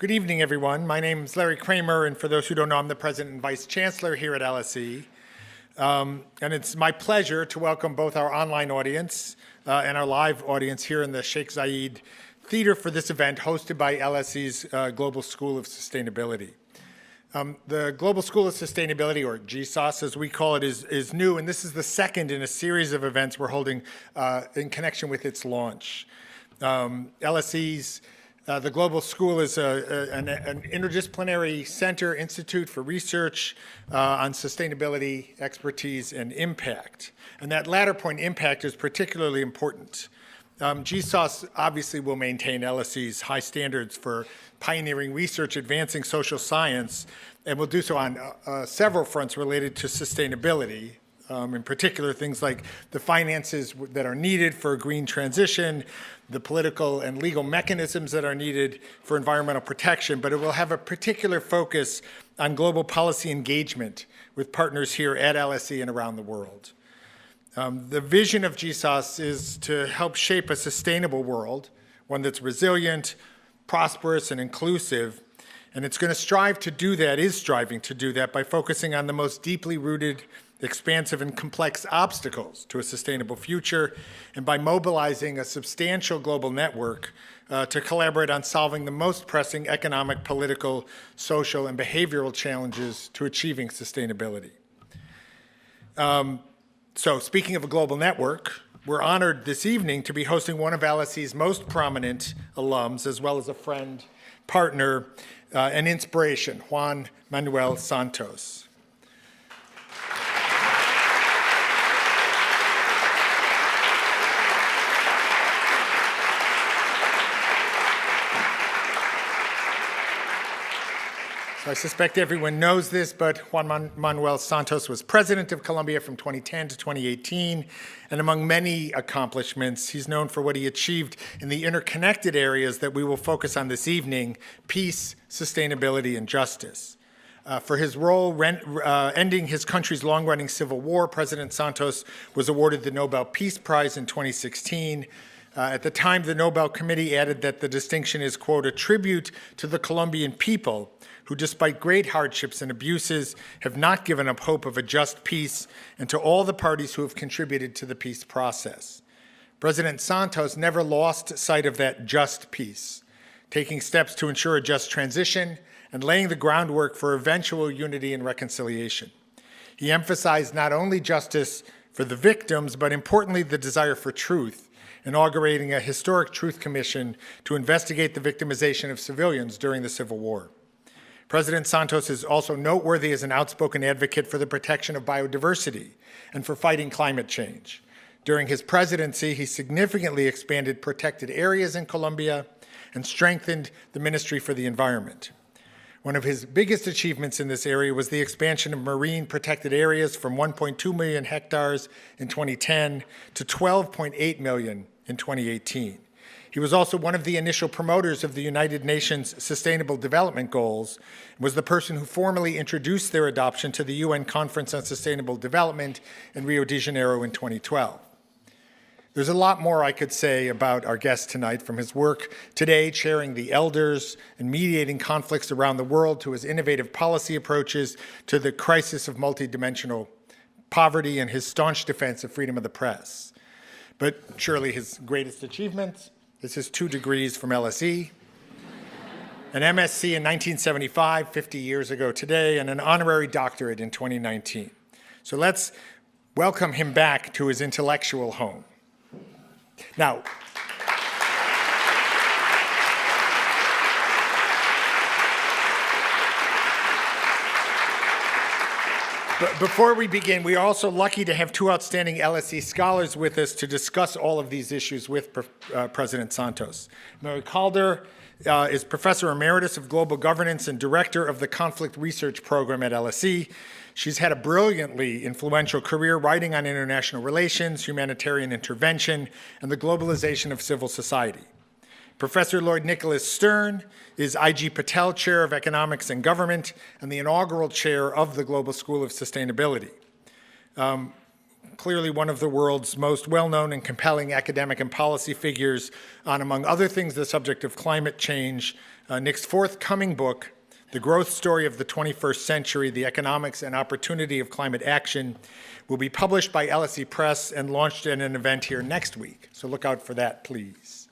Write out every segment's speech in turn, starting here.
Good evening, everyone. My name is Larry Kramer, and for those who don't know, I'm the President and Vice Chancellor here at LSE. And it's my pleasure to welcome both our online audience and our live audience here in the Sheikh Zayed Theater for this event hosted by LSE's Global School of Sustainability. The Global School of Sustainability, or GSUS as we call it, is new, and this is the second in a series of events we're holding in connection with its launch. LSE's the Global School is an interdisciplinary center institute for research on sustainability, expertise, and impact. And that latter point, impact, is particularly important. GSUS obviously will maintain LSE's high standards for pioneering research, advancing social science, and will do so on several fronts related to sustainability. In particular, things like the finances that are needed for a green transition, the political and legal mechanisms that are needed for environmental protection, but it will have a particular focus on global policy engagement with partners here at LSE and around the world. The vision of GSUS is to help shape a sustainable world, one that's resilient, prosperous, and inclusive, and it's going to strive to do that, is striving to do that by focusing on the most deeply rooted, expansive and complex obstacles to a sustainable future, and by mobilizing a substantial global network to collaborate on solving the most pressing economic, political, social, and behavioral challenges to achieving sustainability. So speaking of a global network, we're honored this evening to be hosting one of LSE's most prominent alums, as well as a friend, partner, and inspiration, Juan Manuel Santos. So I suspect everyone knows this, but Juan Manuel Santos was president of Colombia from 2010 to 2018, and among many accomplishments, he's known for what he achieved in the interconnected areas that we will focus on this evening: peace, sustainability, and justice. For his role ending his country's long-running civil war, President Santos was awarded the Nobel Peace Prize in 2016. At the time, the Nobel Committee added that the distinction is, quote, a tribute to the Colombian people who, despite great hardships and abuses, have not given up hope of a just peace, and to all the parties who have contributed to the peace process. President Santos never lost sight of that just peace, taking steps to ensure a just transition and laying the groundwork for eventual unity and reconciliation. He emphasized not only justice for the victims, but importantly, the desire for truth, inaugurating a historic Truth Commission to investigate the victimization of civilians during the Civil War. President Santos is also noteworthy as an outspoken advocate for the protection of biodiversity and for fighting climate change. During his presidency, he significantly expanded protected areas in Colombia and strengthened the Ministry for the Environment. One of his biggest achievements in this area was the expansion of marine protected areas from 1.2 million hectares in 2010 to 12.8 million in 2018. He was also one of the initial promoters of the United Nations Sustainable Development Goals and was the person who formally introduced their adoption to the UN Conference on Sustainable Development in Rio de Janeiro in 2012. There's a lot more I could say about our guest tonight, from his work today chairing the elders and mediating conflicts around the world to his innovative policy approaches to the crisis of multidimensional poverty and his staunch defense of freedom of the press. But surely his greatest achievement is his 2 degrees from LSE, an MSc in 1975, 50 years ago today, and an honorary doctorate in 2019. So let's welcome him back to his intellectual home. Now, before we begin, we are also lucky to have 2 outstanding LSE scholars with us to discuss all of these issues with President Santos. Mary Kaldor is Professor Emeritus of Global Governance and Director of the Conflict Research Program at LSE. She's had a brilliantly influential career writing on international relations, humanitarian intervention, and the globalization of civil society. Professor Lloyd Nicholas Stern is I.G. Patel Chair of Economics and Government and the inaugural chair of the Global School of Sustainability. Clearly one of the world's most well-known and compelling academic and policy figures on, among other things, the subject of climate change, Nick's forthcoming book, The Growth Story of the 21st Century, The Economics and Opportunity of Climate Action, will be published by LSE Press and launched at an event here next week. So look out for that, please.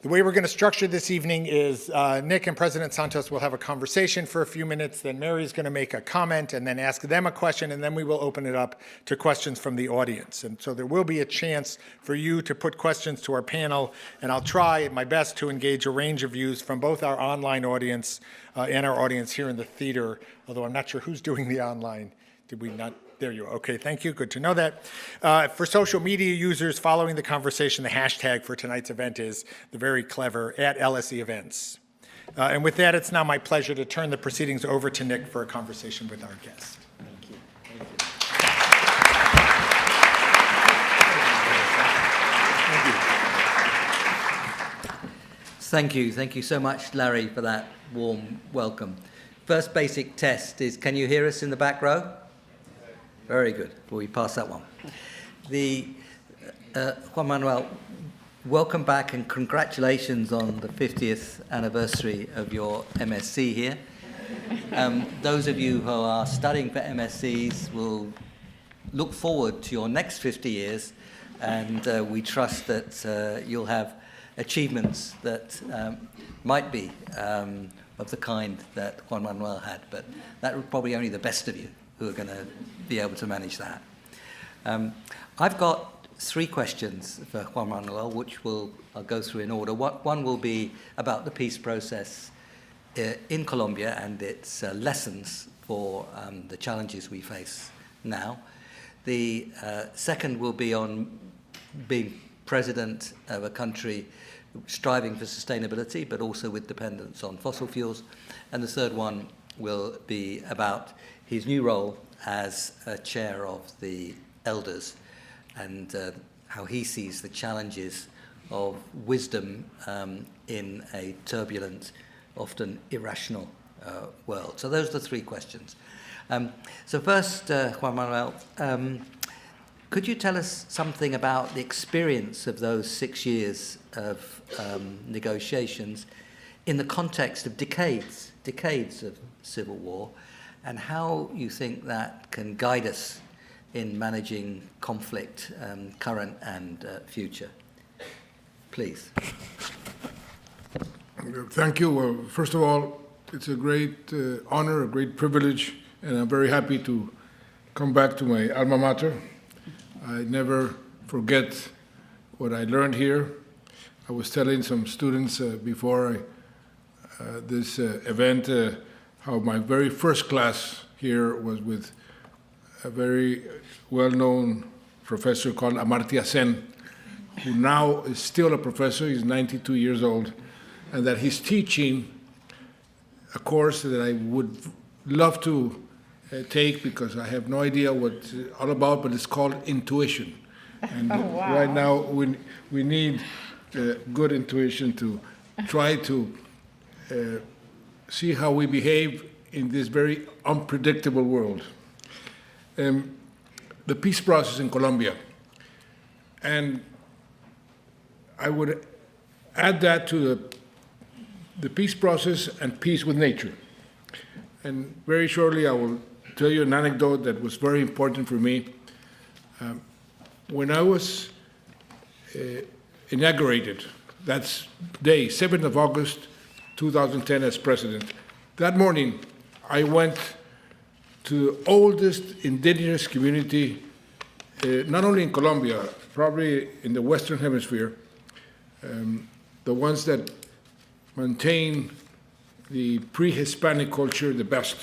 The way we're going to structure this evening is Nick and President Santos will have a conversation for a few minutes, then Mary's going to make a comment and then ask them a question, and then we will open it up to questions from the audience. And so there will be a chance for you to put questions to our panel, and I'll try my best to engage a range of views from both our online audience and our audience here in the theater, although I'm not sure who's doing the online. Did we not? There you are. Okay, thank you. Good to know that. For social media users following the conversation, the hashtag for tonight's event is the very clever @LSE Events. And with that, it's now my pleasure to turn the proceedings over to Nick for a conversation with our guest. Thank you. Thank you. Thank you so much, Larry, for that warm welcome. First basic test is, can you hear us in the back row? Very good. Well, we pass that one. Juan Manuel, welcome back and congratulations on the 50th anniversary of your MSc here. Those of you who are studying for MScs will look forward to your next 50 years, and we trust that you'll have achievements that might be of the kind that Juan Manuel had, but that was probably only the best of you who are going to be able to manage that. I've got 3 questions for Juan Manuel, which I'll go through in order. One will be about the peace process in Colombia and its lessons for the challenges we face now. The second will be on being president of a country striving for sustainability, but also with dependence on fossil fuels. And the third one will be about his new role as chair of the elders and how he sees the challenges of wisdom in a turbulent, often irrational world. So those are the 3 questions. So first, Juan Manuel, could you tell us something about the experience of those 6 years of negotiations in the context of decades of civil war, and how you think that can guide us in managing conflict, current and future? Please. Thank you. Well, first of all, it's a great honor, a great privilege, and I'm very happy to come back to my alma mater. I never forget what I learned here. I was telling some students before this event how my very first class here was with a very well-known professor called Amartya Sen, who now is still a professor. He's 92 years old, and that he's teaching a course that I would love to take because I have no idea what it's all about, but it's called intuition. And wow. Right now we need good intuition to try to see how we behave in this very unpredictable world. The peace process in Colombia. And I would add that to the peace process and peace with nature. And very shortly, I will tell you an anecdote that was very important for me. When I was inaugurated, that's day, 7th of August, 2010 as president, that morning I went to the oldest indigenous community, not only in Colombia, probably in the Western Hemisphere, the ones that maintain the pre-Hispanic culture the best,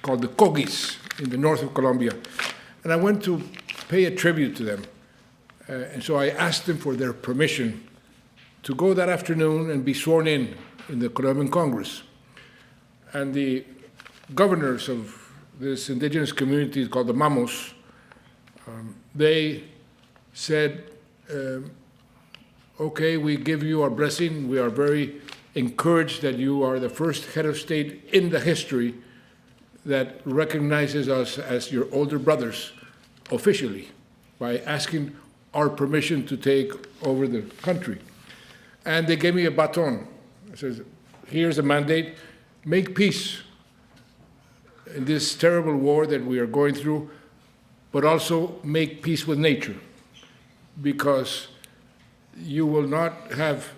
called the Cogis in the north of Colombia. And I went to pay a tribute to them. And so I asked them for their permission to go that afternoon and be sworn in the Colombian Congress. And the governors of this indigenous community called the Mamos, they said, okay, we give you our blessing. We are very encouraged that you are the first head of state in the history that recognizes us as your older brothers officially by asking our permission to take over the country. And they gave me a baton, It says, here's a mandate, make peace in this terrible war that we are going through, but also make peace with nature, because you will not have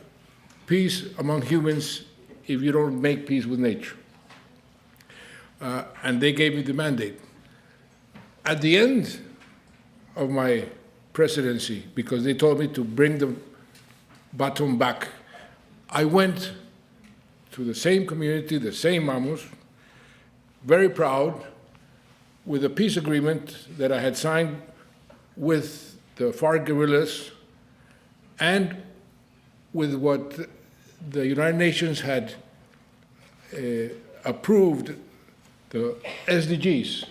peace among humans if you don't make peace with nature. And they gave me the mandate. At the end of my presidency, because they told me to bring the baton back, I went to the same community, the same Mamos, very proud, with a peace agreement that I had signed with the FARC guerrillas and with what the United Nations had approved, the SDGs,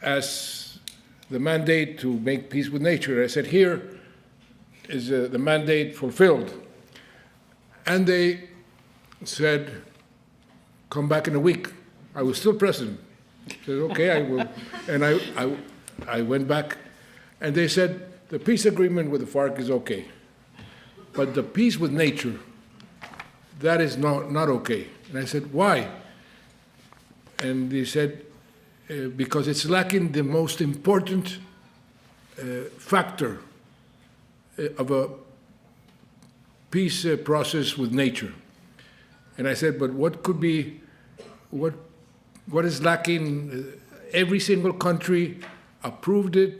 as the mandate to make peace with nature. I said, here is the mandate fulfilled. And they said, come back in a week. I was still president. I said, okay, I will. And I went back, and they said, the peace agreement with the FARC is okay, but the peace with nature, that is not okay. And I said, why? And they said, because it's lacking the most important factor of a peace process with nature. And I said, but what could be, what is lacking? Every single country approved it.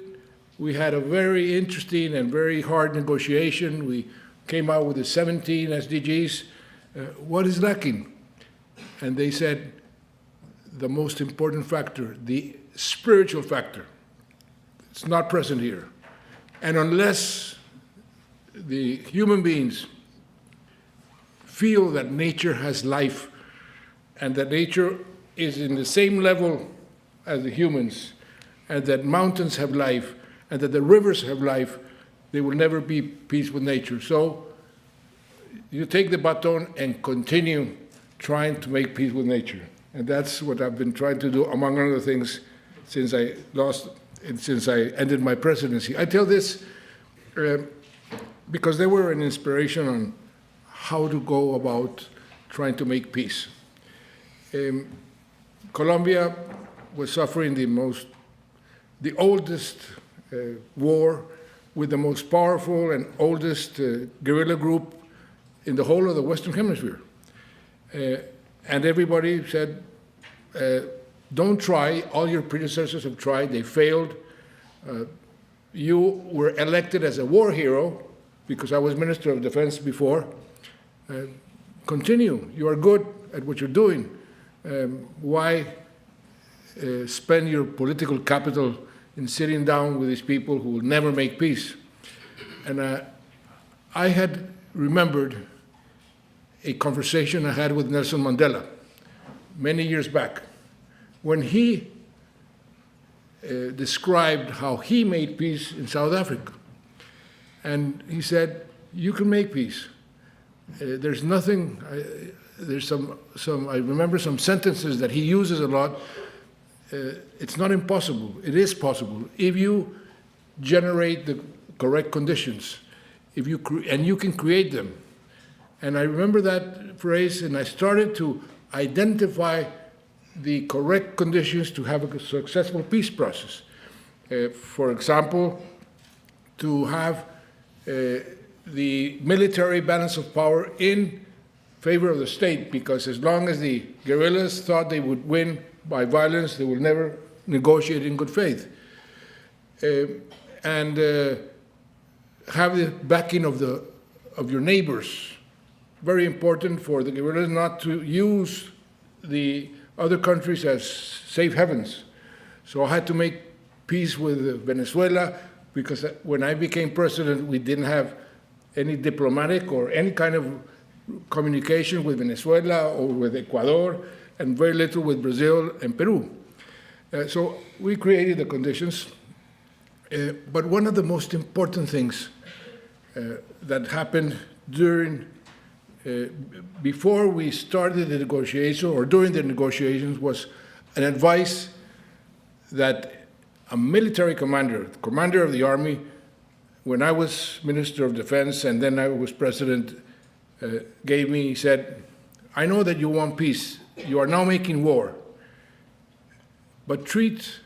We had a very interesting and very hard negotiation. We came out with the 17 SDGs. What is lacking? And they said, the most important factor, the spiritual factor. It's not present here. And unless the human beings feel that nature has life and that nature is in the same level as the humans, and that mountains have life, and that the rivers have life, there will never be peace with nature. So you take the baton and continue trying to make peace with nature. And that's what I've been trying to do, among other things, since I ended my presidency. I tell this because they were an inspiration on how to go about trying to make peace. Colombia was suffering the oldest war with the most powerful and oldest guerrilla group in the whole of the Western Hemisphere. And everybody said, don't try, all your predecessors have tried, they failed. You were elected as a war hero, because I was Minister of Defense before. Continue, you are good at what you're doing. Why spend your political capital in sitting down with these people who will never make peace? And I had remembered a conversation I had with Nelson Mandela many years back, when he described how he made peace in South Africa. And he said, you can make peace. There's nothing, I remember some sentences that he uses a lot. It's not impossible, it is possible, if you generate the correct conditions, and you can create them. And I remember that phrase, and I started to identify the correct conditions to have a successful peace process. For example, to have the military balance of power in favor of the state, because as long as the guerrillas thought they would win by violence, they will never negotiate in good faith. And have the backing of your neighbors. Very important for the guerrillas not to use the other countries as safe havens. So I had to make peace with Venezuela, because when I became president, we didn't have any diplomatic or any kind of communication with Venezuela or with Ecuador, and very little with Brazil and Peru. So we created the conditions. But one of the most important things that happened before we started the negotiation, or during the negotiations, was an advice that a military commander of the army, when I was Minister of Defense and then I was president, gave me, he said, I know that you want peace. You are now making war. But treat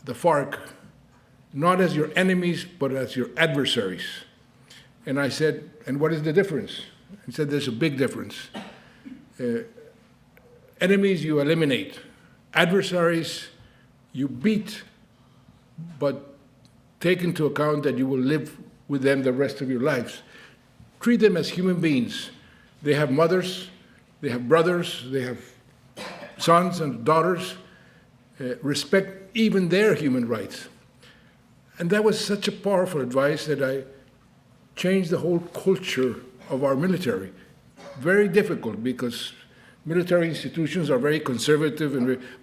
the FARC not as your enemies, but as your adversaries. And I said, and what is the difference? He said, there's a big difference. Enemies you eliminate. Adversaries you beat, but take into account that you will live with them the rest of your lives. Treat them as human beings. They have mothers, they have brothers, they have sons and daughters. Respect even their human rights. And that was such a powerful advice that I changed the whole culture of our military. Very difficult because military institutions are very conservative,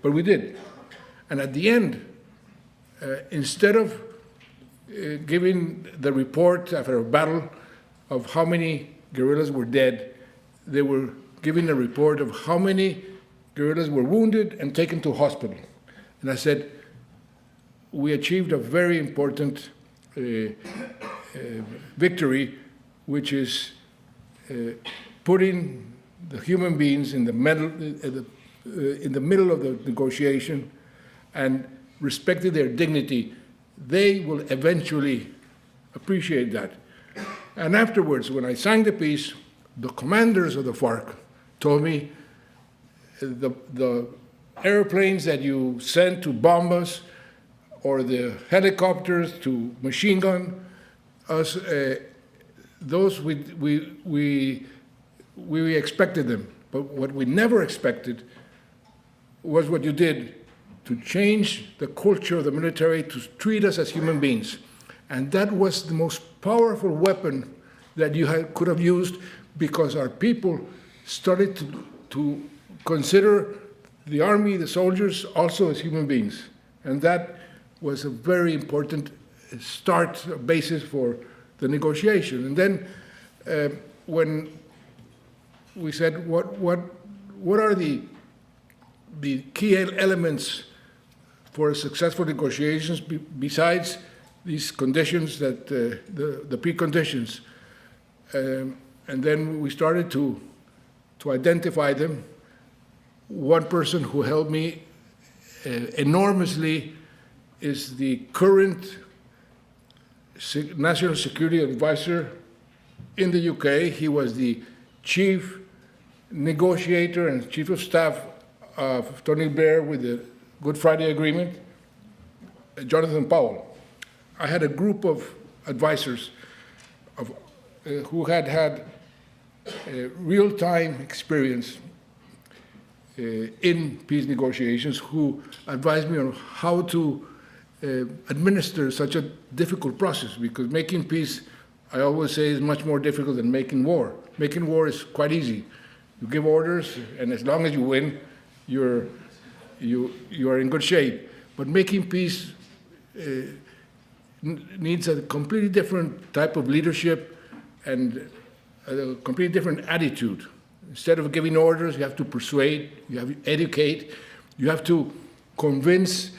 but we did. And at the end, instead of giving the report after a battle of how many guerrillas were dead, they were giving a report of how many guerrillas were wounded and taken to hospital. And I said, we achieved a very important victory, which is putting the human beings in the middle of the negotiation and respecting their dignity. They will eventually appreciate that. And afterwards, when I signed the peace, the commanders of the FARC told me the airplanes that you sent to bomb us, or the helicopters to machine gun us, those we expected them. But what we never expected was what you did to change the culture of the military to treat us as human beings. And that was the most powerful weapon that you could have used, because our people started to consider the army, the soldiers, also as human beings. And that was a very important start, basis for the negotiation. And then when we said, what are the key elements for successful negotiations besides these conditions, that the preconditions? And then we started to identify them. One person who helped me enormously is the current National Security Advisor in the UK. He was the chief negotiator and chief of staff of Tony Blair with the Good Friday Agreement, Jonathan Powell. I had a group of advisors who had real-time experience in peace negotiations, who advised me on how to administer such a difficult process, because making peace, I always say, is much more difficult than making war. Making war is quite easy. You give orders, and as long as you win, you are in good shape. But making peace needs a completely different type of leadership and a completely different attitude. Instead of giving orders, you have to persuade, you have to educate, you have to convince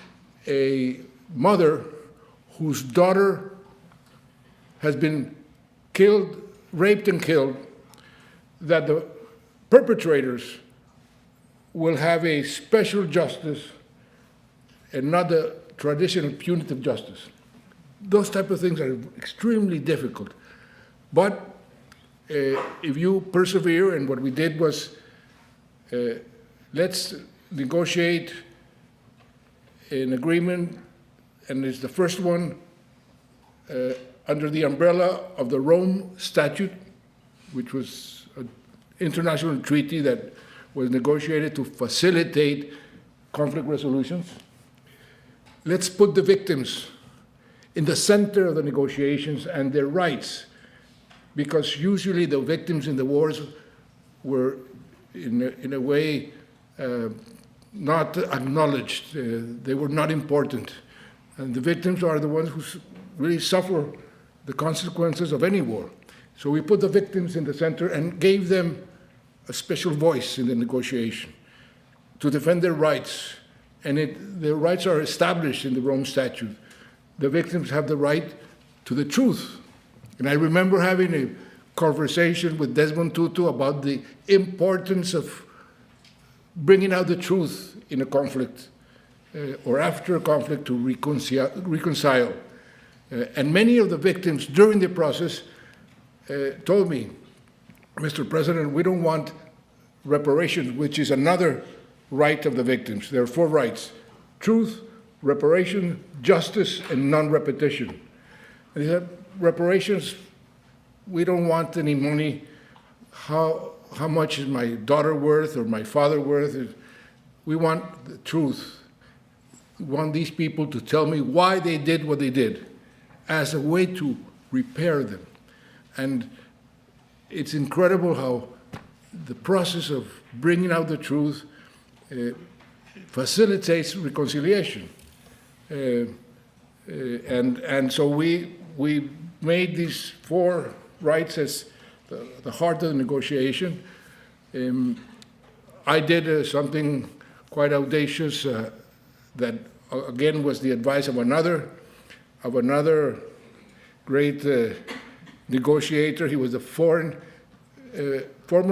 a mother whose daughter has been killed, raped and killed, that the perpetrators will have a special justice and not the traditional punitive justice. Those type of things are extremely difficult. But if you persevere, and what we did was, let's negotiate an agreement, and it's the first one under the umbrella of the Rome Statute, which was an international treaty that was negotiated to facilitate conflict resolutions. Let's put the victims in the center of the negotiations and their rights, because usually the victims in the wars were, in a way, not acknowledged. They were not important. And the victims are the ones who really suffer the consequences of any war. So we put the victims in the center and gave them a special voice in the negotiation to defend their rights. And their rights are established in the Rome Statute. The victims have the right to the truth. And I remember having a conversation with Desmond Tutu about the importance of bringing out the truth in a conflict or after a conflict to reconcile. And many of the victims during the process told me, Mr. President, we don't want reparations, which is another right of the victims. There are 4 rights: truth, reparation, justice, and non-repetition. And he said, reparations, we don't want any money. How much is my daughter worth or my father worth? We want the truth. We want these people to tell me why they did what they did as a way to repair them. And it's incredible how the process of bringing out the truth facilitates reconciliation. And so we made these 4 rights as the heart of the negotiation. I did something quite audacious that, again, was the advice of another great negotiator. He was the former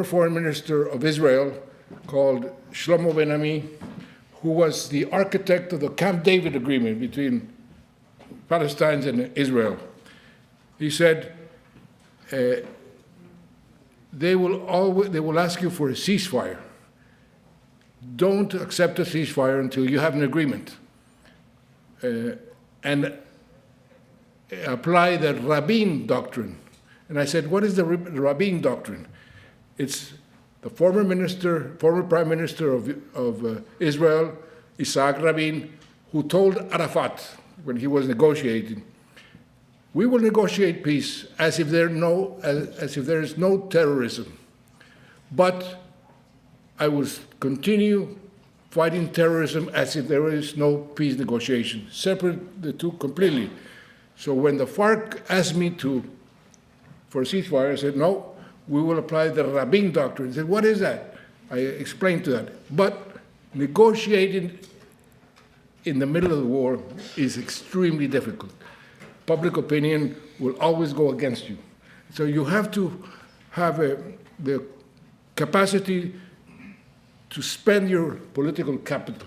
foreign minister of Israel, called Shlomo Ben-Ami, who was the architect of the Camp David agreement between Palestine and Israel. He said, they will ask you for a ceasefire. Don't accept a ceasefire until you have an agreement. And apply the Rabin doctrine. And I said, what is the Rabin doctrine? It's the former prime minister of Israel, Isaac Rabin, who told Arafat when he was negotiating, we will negotiate peace as if there is no terrorism, but I will continue fighting terrorism as if there is no peace negotiation. Separate the two completely. So when the FARC asked me for a ceasefire, I said, no, we will apply the Rabin doctrine. He said, what is that? I explained to that. But negotiating in the middle of the war is extremely difficult. Public opinion will always go against you. So you have to have the capacity to spend your political capital.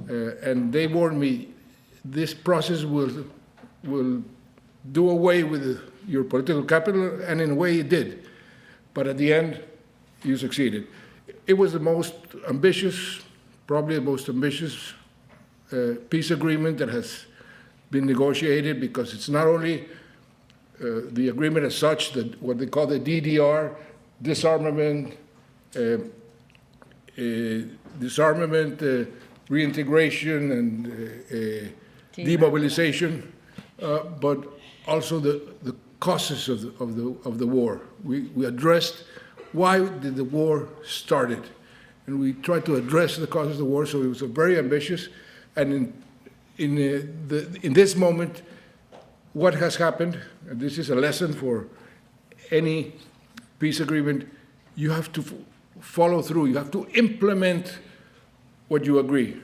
And they warned me, this process will do away with your political capital, and in a way it did. But at the end, you succeeded. It was the most ambitious, probably the most ambitious peace agreement that has been negotiated, because it's not only the agreement as such, that what they call the DDR, disarmament, reintegration, and demobilization, but also the causes of the war. We addressed why did the war started, and we tried to address the causes of the war. So it was very ambitious, and in this moment, what has happened, and this is a lesson for any peace agreement, you have to follow through. You have to implement what you agree.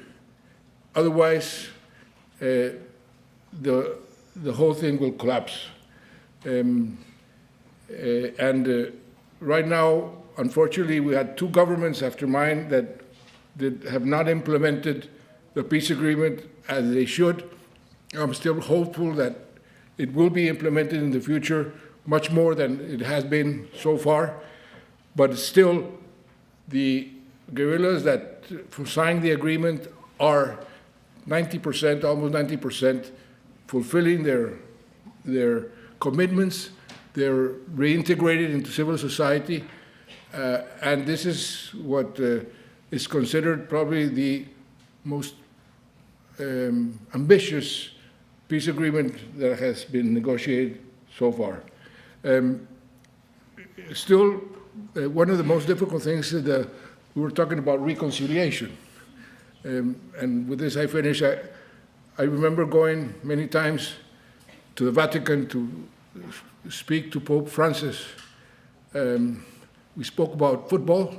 Otherwise, the whole thing will collapse. Right now, unfortunately, we had 2 governments after mine that have not implemented the peace agreement as they should. I'm still hopeful that it will be implemented in the future, much more than it has been so far. But still, the guerrillas that signed the agreement are 90%, almost 90%, fulfilling their commitments. They're reintegrated into civil society. And this is what is considered probably the most ambitious peace agreement that has been negotiated so far. Still, one of the most difficult things is we were talking about reconciliation. And with this I finish. I remember going many times to the Vatican to speak to Pope Francis. We spoke about football,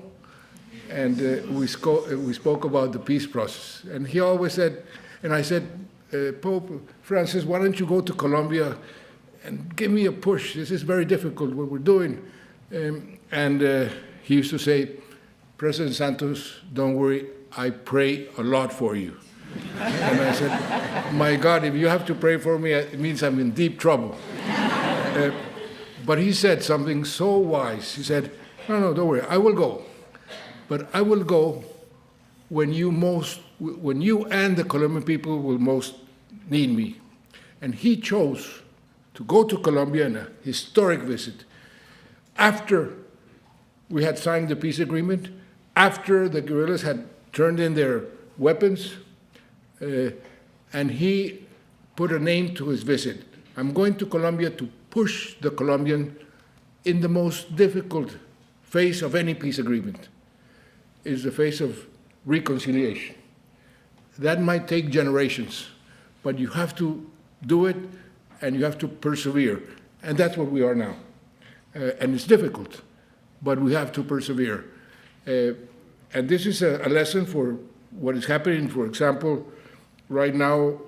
and we spoke about the peace process. And he always said, and I said, Pope Francis, why don't you go to Colombia and give me a push. This is very difficult, what we're doing. He used to say, President Santos, don't worry, I pray a lot for you. And I said, my God, if you have to pray for me, it means I'm in deep trouble. But he said something so wise. He said, no, don't worry, I will go. But I will go when you and the Colombian people will most need me. And he chose to go to Colombia in a historic visit after we had signed the peace agreement, after the guerrillas had turned in their weapons, and he put a name to his visit. I'm going to Colombia to push the Colombian in the most difficult phase of any peace agreement, is the phase of reconciliation. That might take generations, but you have to do it and you have to persevere. And that's what we are now. And it's difficult, but we have to persevere. And this is a lesson for what is happening, for example, right now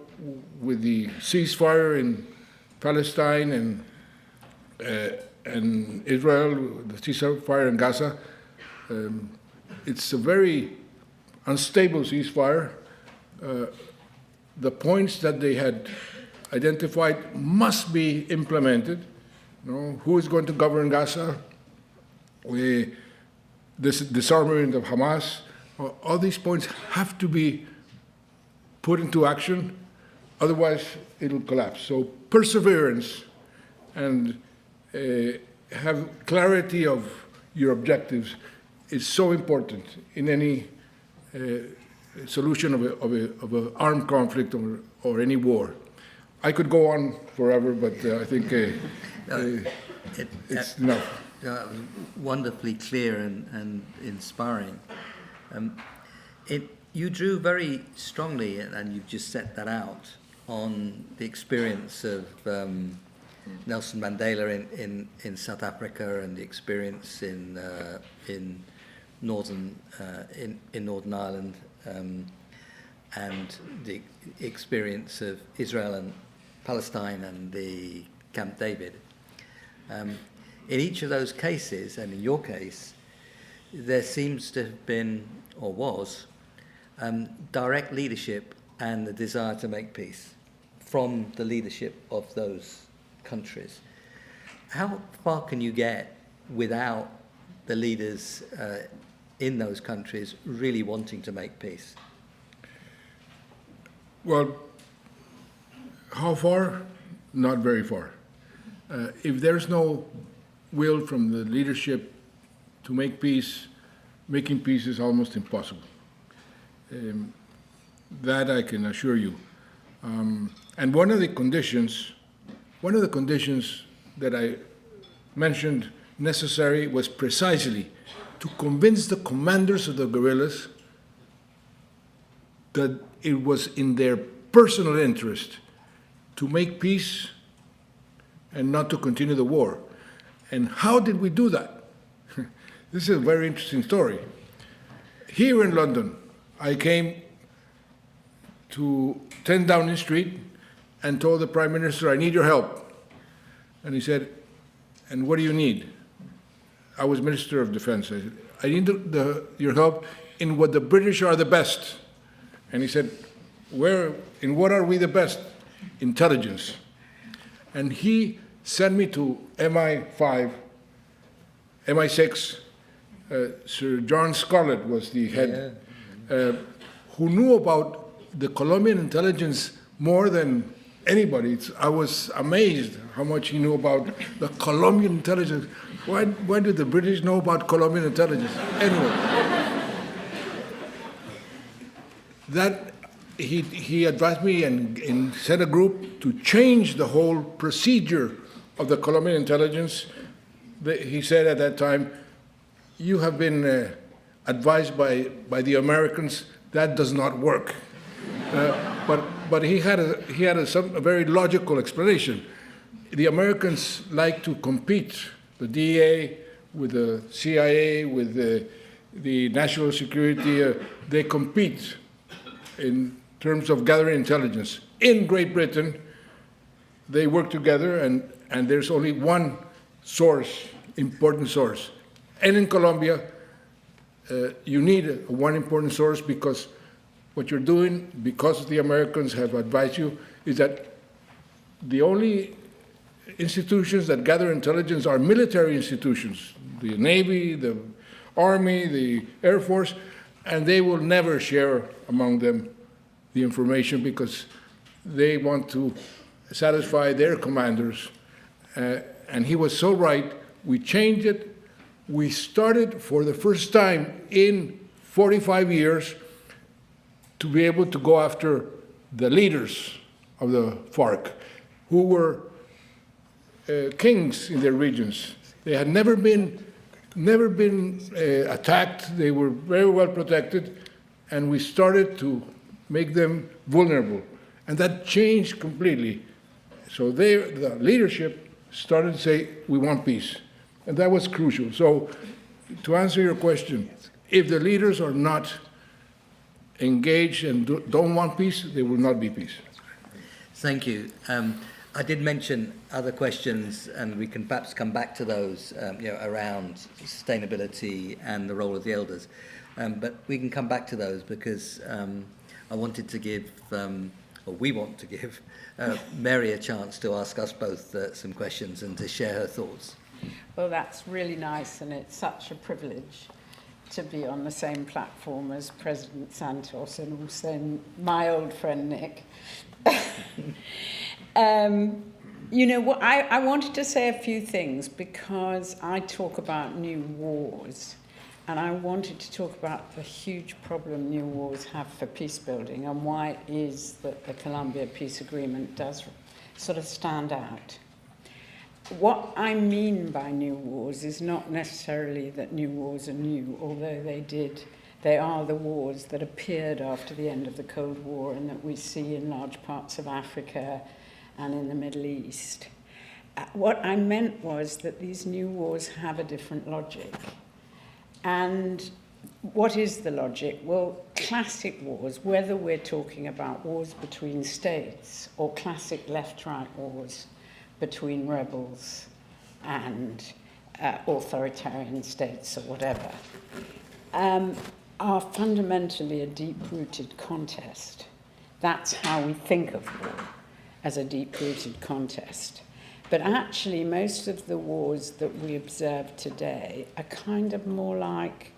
with the ceasefire in Palestine and Israel, the ceasefire in Gaza. It's a very unstable ceasefire. The points that they had identified must be implemented. You know, who is going to govern Gaza? This disarmament of Hamas. All these points have to be put into action, otherwise it'll collapse. So perseverance and have clarity of your objectives is so important in any solution of an armed conflict or any war. I could go on forever, but I think it's enough. Wonderfully clear and inspiring. You drew very strongly, and you've just set that out, on the experience of Nelson Mandela in South Africa and the experience in Northern Ireland, and the experience of Israel and Palestine and the Camp David. In each of those cases, and in your case, there seems to have been, or was, direct leadership and the desire to make peace from the leadership of those countries. How far can you get without the leaders in those countries really wanting to make peace? Well, how far? Not very far. If there's no will from the leadership to make peace, making peace is almost impossible. That I can assure you. And one of the conditions that I mentioned necessary was precisely to convince the commanders of the guerrillas that it was in their personal interest to make peace and not to continue the war. And how did we do that? This is a very interesting story. Here in London, I came to 10 Downing Street and told the Prime Minister, I need your help. And he said, and what do you need? I was Minister of Defense. I said, I need your help in what the British are the best. And he said, in what are we the best? Intelligence. And he sent me to MI6. Sir John Scarlett was the head, who knew about the Colombian intelligence more than anybody. I was amazed how much he knew about the Colombian intelligence. Why did the British know about Colombian intelligence? Anyway, that he advised me and sent a group to change the whole procedure of the Colombian intelligence. He said at that time, you have been advised by the Americans, that does not work. But he had a very logical explanation. The Americans like to compete, the DEA with the CIA, with the national security, they compete in terms of gathering intelligence. In Great Britain, they work together, and there's only one source, important source. And in Colombia, you need one important source, because what you're doing, because the Americans have advised you, is that the only institutions that gather intelligence are military institutions, the Navy, the Army, the Air Force, and they will never share among them the information because they want to satisfy their commanders. And he was so right. We changed it. We started for the first time in 45 years to be able to go after the leaders of the FARC, who were kings in their regions. They had never been attacked. They were very well protected, and we started to make them vulnerable. And that changed completely. So the leadership started to say, we want peace. And that was crucial. So to answer your question, if the leaders are not engaged and don't want peace, there will not be peace. Thank you. I did mention other questions, and we can perhaps come back to those around sustainability and the role of the elders. But we can come back to those because I wanted to give, or we want to give, Mary a chance to ask us both some questions and to share her thoughts. Well, that's really nice, and it's such a privilege to be on the same platform as President Santos and also my old friend Nick. You know, what I wanted to say a few things because I talk about new wars, and I wanted to talk about the huge problem new wars have for peace building and why it is that the Colombia Peace Agreement does sort of stand out. What I mean by new wars is not necessarily that new wars are new, although they are the wars that appeared after the end of the Cold War and that we see in large parts of Africa and in the Middle East. What I meant was that these new wars have a different logic. And what is the logic? Well, classic wars, whether we're talking about wars between states or classic left-right wars between rebels and authoritarian states or whatever, are fundamentally a deep-rooted contest. That's how we think of war, as a deep-rooted contest. But actually, most of the wars that we observe today are kind of more like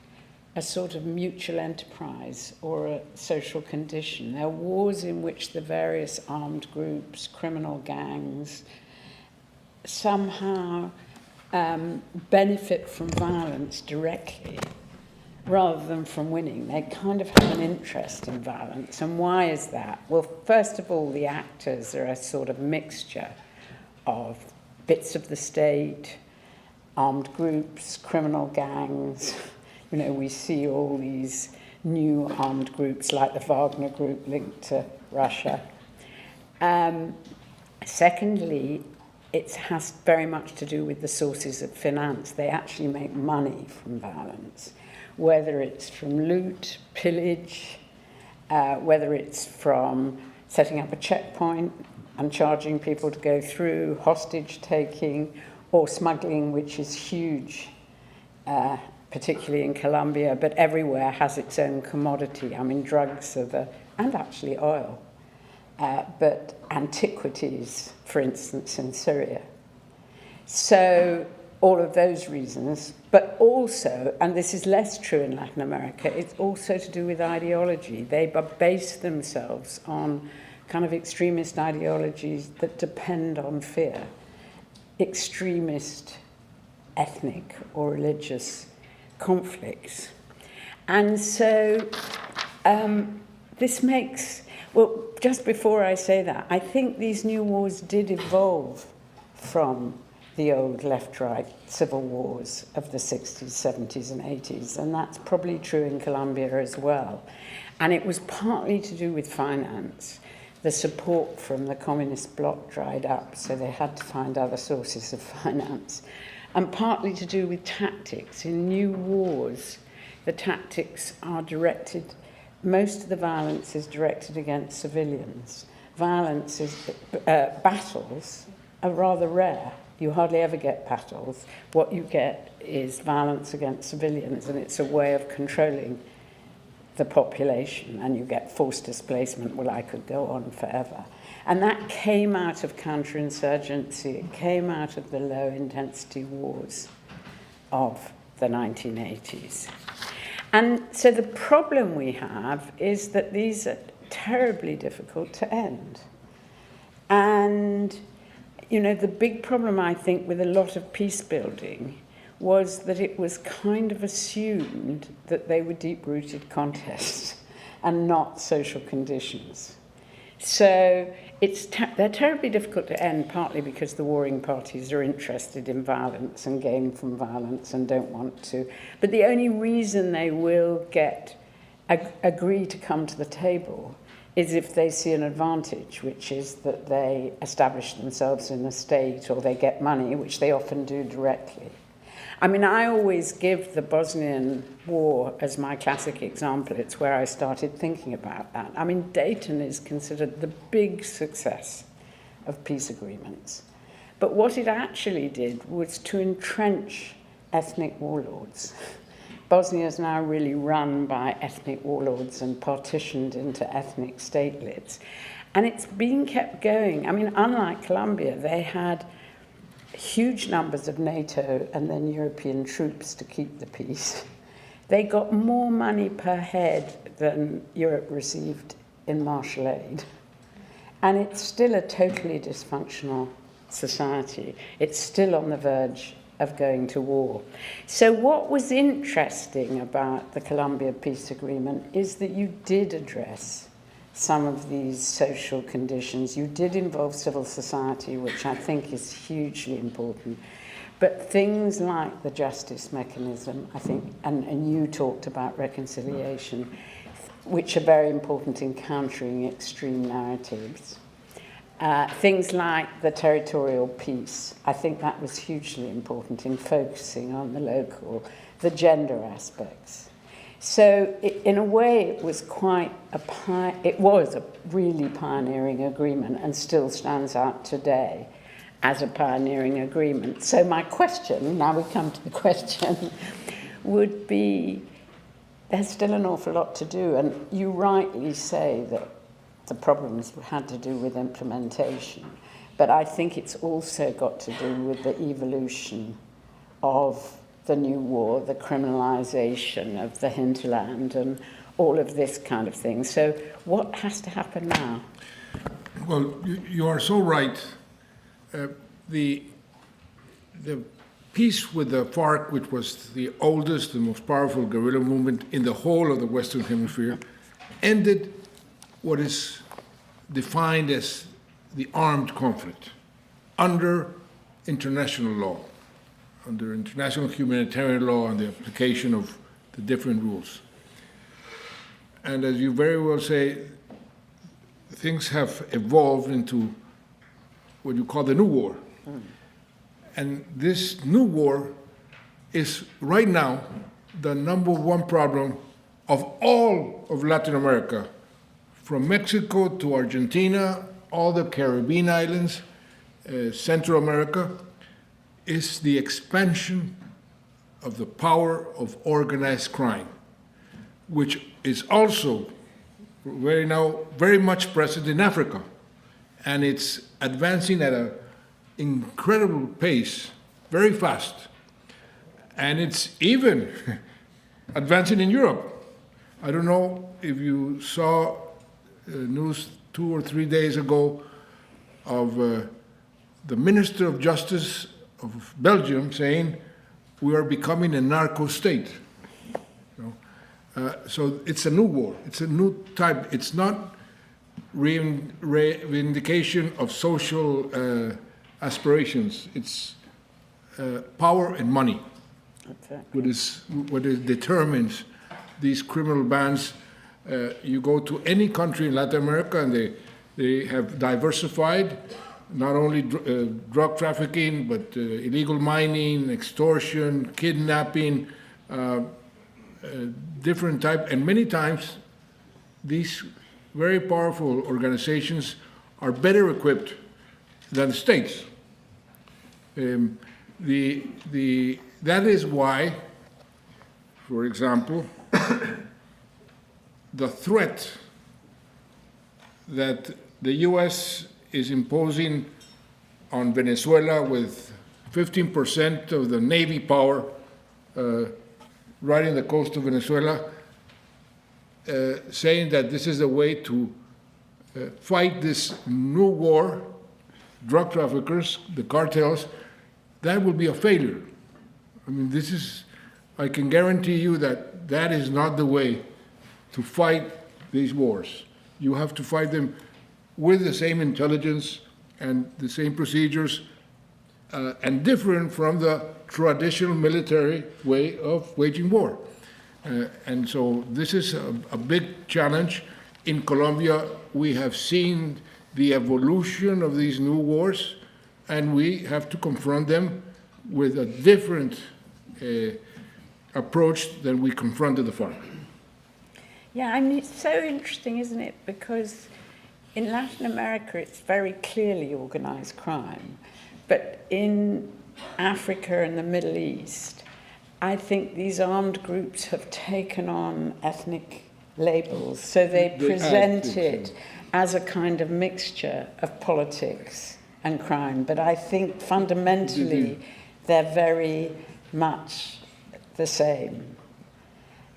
a sort of mutual enterprise or a social condition. They're wars in which the various armed groups, criminal gangs, somehow benefit from violence directly rather than from winning. They kind of have an interest in violence. And why is that? Well, first of all, the actors are a sort of mixture of bits of the state, armed groups, criminal gangs. You know, we see all these new armed groups like the Wagner group linked to Russia. Secondly, it has very much to do with the sources of finance. They actually make money from violence, whether it's from loot, pillage, whether it's from setting up a checkpoint and charging people to go through, hostage taking, or smuggling, which is huge, particularly in Colombia, but everywhere has its own commodity. I mean, drugs are and actually oil, but antiquities, for instance, in Syria. So all of those reasons, but also, and this is less true in Latin America, it's also to do with ideology. They base themselves on kind of extremist ideologies that depend on fear, extremist ethnic or religious conflicts. And so this makes, well, just before I say that, I think these new wars did evolve from the old left-right civil wars of the 60s, 70s, and 80s, and that's probably true in Colombia as well. And it was partly to do with finance. The support from the communist bloc dried up, so they had to find other sources of finance. And partly to do with tactics. In new wars, the tactics are directed, most of the violence is directed against civilians, violence is, battles are rather rare. You hardly ever get battles. What you get is violence against civilians, and it's a way of controlling the population, and you get forced displacement. Well, I could go on forever. And that came out of counterinsurgency. It came out of the low-intensity wars of the 1980s. And so the problem we have is that these are terribly difficult to end. And, you know, the big problem, I think, with a lot of peace building was that it was kind of assumed that they were deep-rooted contests and not social conditions. So they're terribly difficult to end, partly because the warring parties are interested in violence and gain from violence and don't want to. But the only reason they will agree to come to the table is if they see an advantage, which is that they establish themselves in a state or they get money, which they often do directly. I mean, I always give the Bosnian War as my classic example. It's where I started thinking about that. I mean, Dayton is considered the big success of peace agreements. But what it actually did was to entrench ethnic warlords. Bosnia is now really run by ethnic warlords and partitioned into ethnic statelets. And it's been kept going. I mean, unlike Colombia, they had huge numbers of NATO and then European troops to keep the peace. They got more money per head than Europe received in Marshall Aid. And it's still a totally dysfunctional society. It's still on the verge of going to war. So what was interesting about the Colombia Peace Agreement is that you did address some of these social conditions. You did involve civil society, which I think is hugely important. But things like the justice mechanism, I think, and you talked about reconciliation, which are very important in countering extreme narratives. Things like the territorial peace, I think that was hugely important in focusing on the local, the gender aspects. So in a way, it was it was a really pioneering agreement and still stands out today as a pioneering agreement. So my question, now we come to the question, would be, there's still an awful lot to do, and you rightly say that the problems had to do with implementation, but I think it's also got to do with the evolution of the new war, the criminalization of the hinterland, and all of this kind of thing. So what has to happen now? Well, you are so right. The peace with the FARC, which was the oldest and most powerful guerrilla movement in the whole of the Western Hemisphere, ended what is defined as the armed conflict under international law, under international humanitarian law and the application of the different rules. And as you very well say, things have evolved into what you call the new war. And this new war is right now the #1 problem of all of Latin America, from Mexico to Argentina, all the Caribbean islands, Central America, is the expansion of the power of organized crime, which is also very much present in Africa. And it's advancing at an incredible pace, very fast. And it's even advancing in Europe. I don't know if you saw news 2 or 3 days ago of the Minister of Justice of Belgium saying we are becoming a narco state. So it's a new war. It's a new type. It's not reivindication of social aspirations. It's power and money. Exactly. What determines these criminal bands. You go to any country in Latin America and they have diversified not only drug trafficking, but illegal mining, extortion, kidnapping, different type. And many times these very powerful organizations are better equipped than the states. That is why, for example, the threat that the U.S. is imposing on Venezuela with 15% of the Navy power right in the coast of Venezuela, saying that this is a way to fight this new war, drug traffickers, the cartels, that will be a failure. I mean, I can guarantee you that that is not the way to fight these wars. You have to fight them with the same intelligence and the same procedures, and different from the traditional military way of waging war. And so this is a big challenge. In Colombia, we have seen the evolution of these new wars, and we have to confront them with a different approach than we confronted the FARC. Yeah, I mean, it's so interesting, isn't it? Because in Latin America, it's very clearly organized crime. But in Africa and the Middle East, I think these armed groups have taken on ethnic labels. So they present it as a kind of mixture of politics and crime. But I think fundamentally, they're very much the same.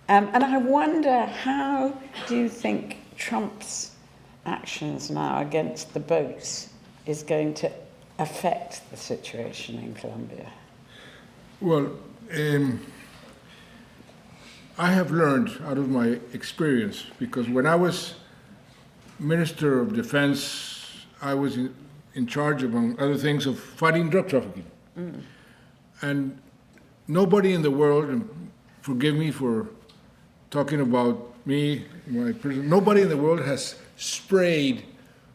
And I wonder, how do you think Trump's actions now against the boats is going to affect the situation in Colombia? Well, I have learned out of my experience, because when I was Minister of Defense, I was in charge, among other things, of fighting drug trafficking. And nobody in the world, and forgive me for talking about me, my person, nobody in the world has sprayed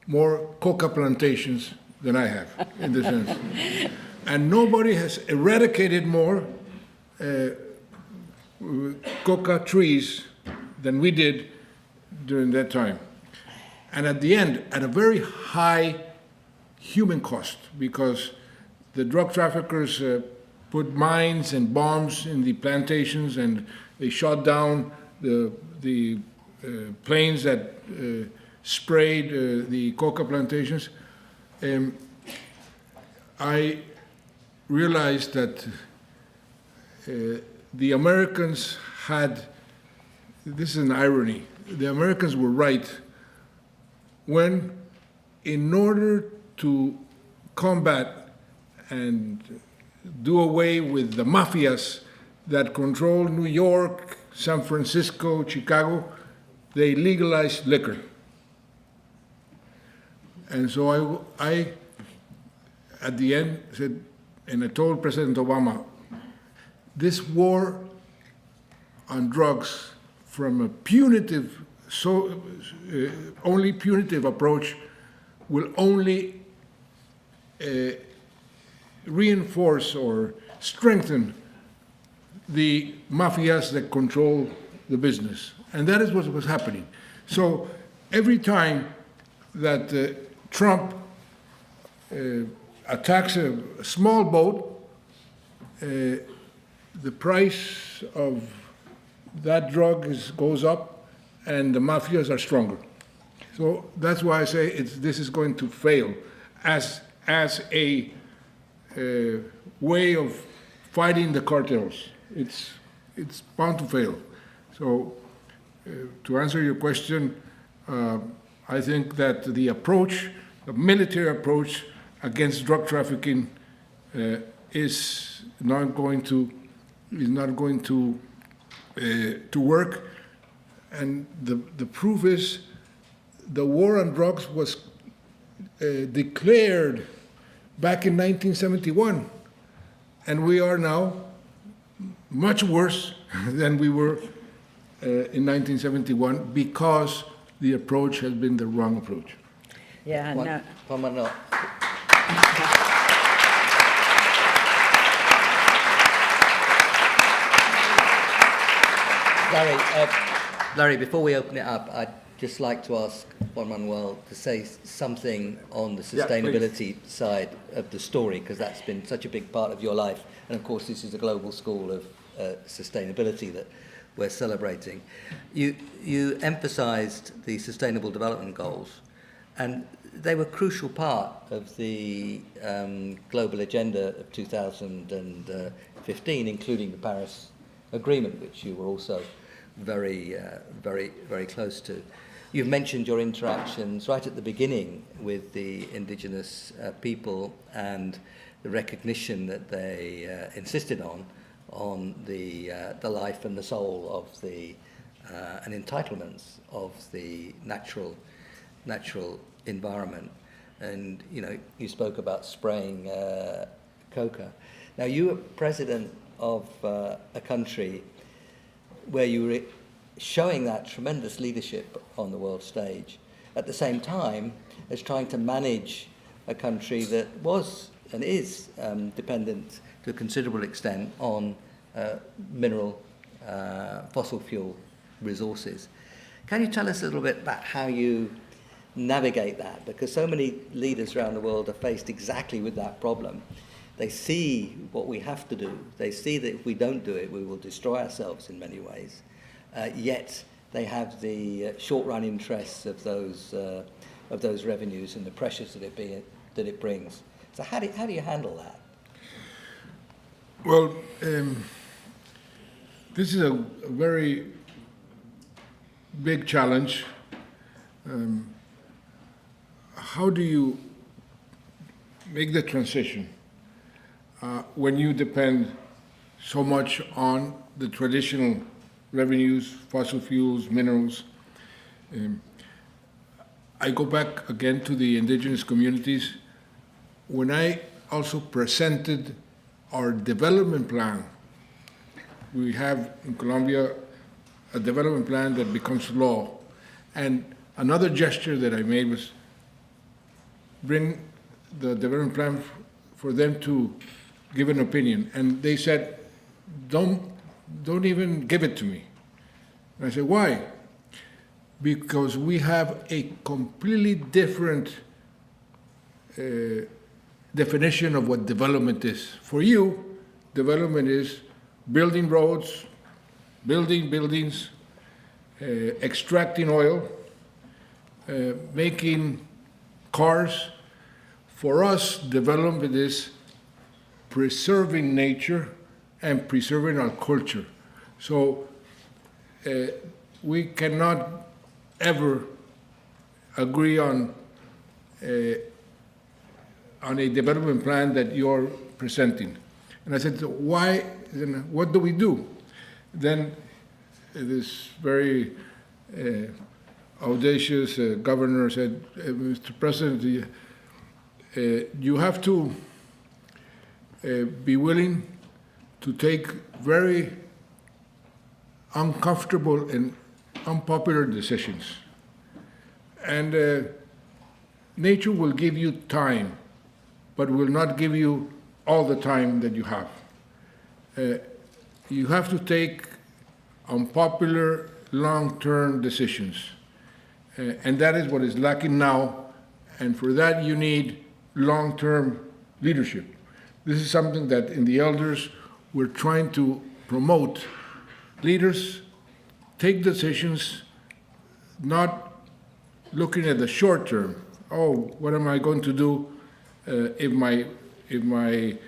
more coca plantations than I have, in this sense. And nobody has eradicated more coca trees than we did during that time. And at the end, at a very high human cost, because the drug traffickers put mines and bombs in the plantations, and they shot down the planes that sprayed the coca plantations. I realized that the Americans had, this is an irony, the Americans were right when, in order to combat and do away with the mafias that control New York, San Francisco, Chicago, they legalized liquor. And so I at the end said, and I told President Obama, this war on drugs from a punitive, only punitive approach will only reinforce or strengthen the mafias that control the business. And that is what was happening. So every time that Trump attacks a small boat, the price of that drug goes up and the mafias are stronger. So that's why I say this is going to fail as a way of fighting the cartels. It's bound to fail. So to answer your question, I think that the approach, the military approach against drug trafficking is not going to work. And the proof is the war on drugs was declared back in 1971, and we are now much worse than we were in 1971 because the approach has been the wrong approach. Yeah, no. Juan Manuel. Larry, before we open it up, I'd just like to ask Juan Manuel, to say something on the sustainability side of the story, because that's been such a big part of your life. And of course, this is a global school of sustainability that we're celebrating. You emphasized the Sustainable Development Goals, and they were a crucial part of the global agenda of 2015, including the Paris Agreement, which you were also very close to. You've mentioned your interactions right at the beginning with the indigenous people and the recognition that they insisted on the life and the soul of the and entitlements of the natural environment. And you spoke about spraying coca. Now you were president of a country where you were showing that tremendous leadership on the world stage, at the same time as trying to manage a country that was and is dependent to a considerable extent on mineral, fossil fuel resources. Can you tell us a little bit about how you navigate that? Because so many leaders around the world are faced exactly with that problem. They see what we have to do. They see that if we don't do it, we will destroy ourselves in many ways. Yet they have the short-run interests of those revenues and the pressures that it brings. So how do you handle that? Well, this is a very big challenge. How do you make the transition when you depend so much on the traditional revenues, fossil fuels, minerals? I go back again to the indigenous communities. When I also presented our development plan, we have in Colombia a development plan that becomes law. And another gesture that I made was bring the development plan for them to give an opinion. And they said, don't even give it to me. And I said, why? Because we have a completely different definition of what development is. For you, development is building roads, building buildings, extracting oil, making cars. For us, development is preserving nature and preserving our culture. So we cannot ever agree on a development plan that you're presenting. And I said, so why, then what do we do? Then this very audacious governor said, Mr. President, you have to be willing to take very uncomfortable and unpopular decisions. And nature will give you time, but will not give you all the time that you have. You have to take unpopular, long-term decisions. And that is what is lacking now. And for that, you need long-term leadership. This is something that in the elders, we're trying to promote. Leaders take decisions not looking at the short term. Oh, what am I going to do if my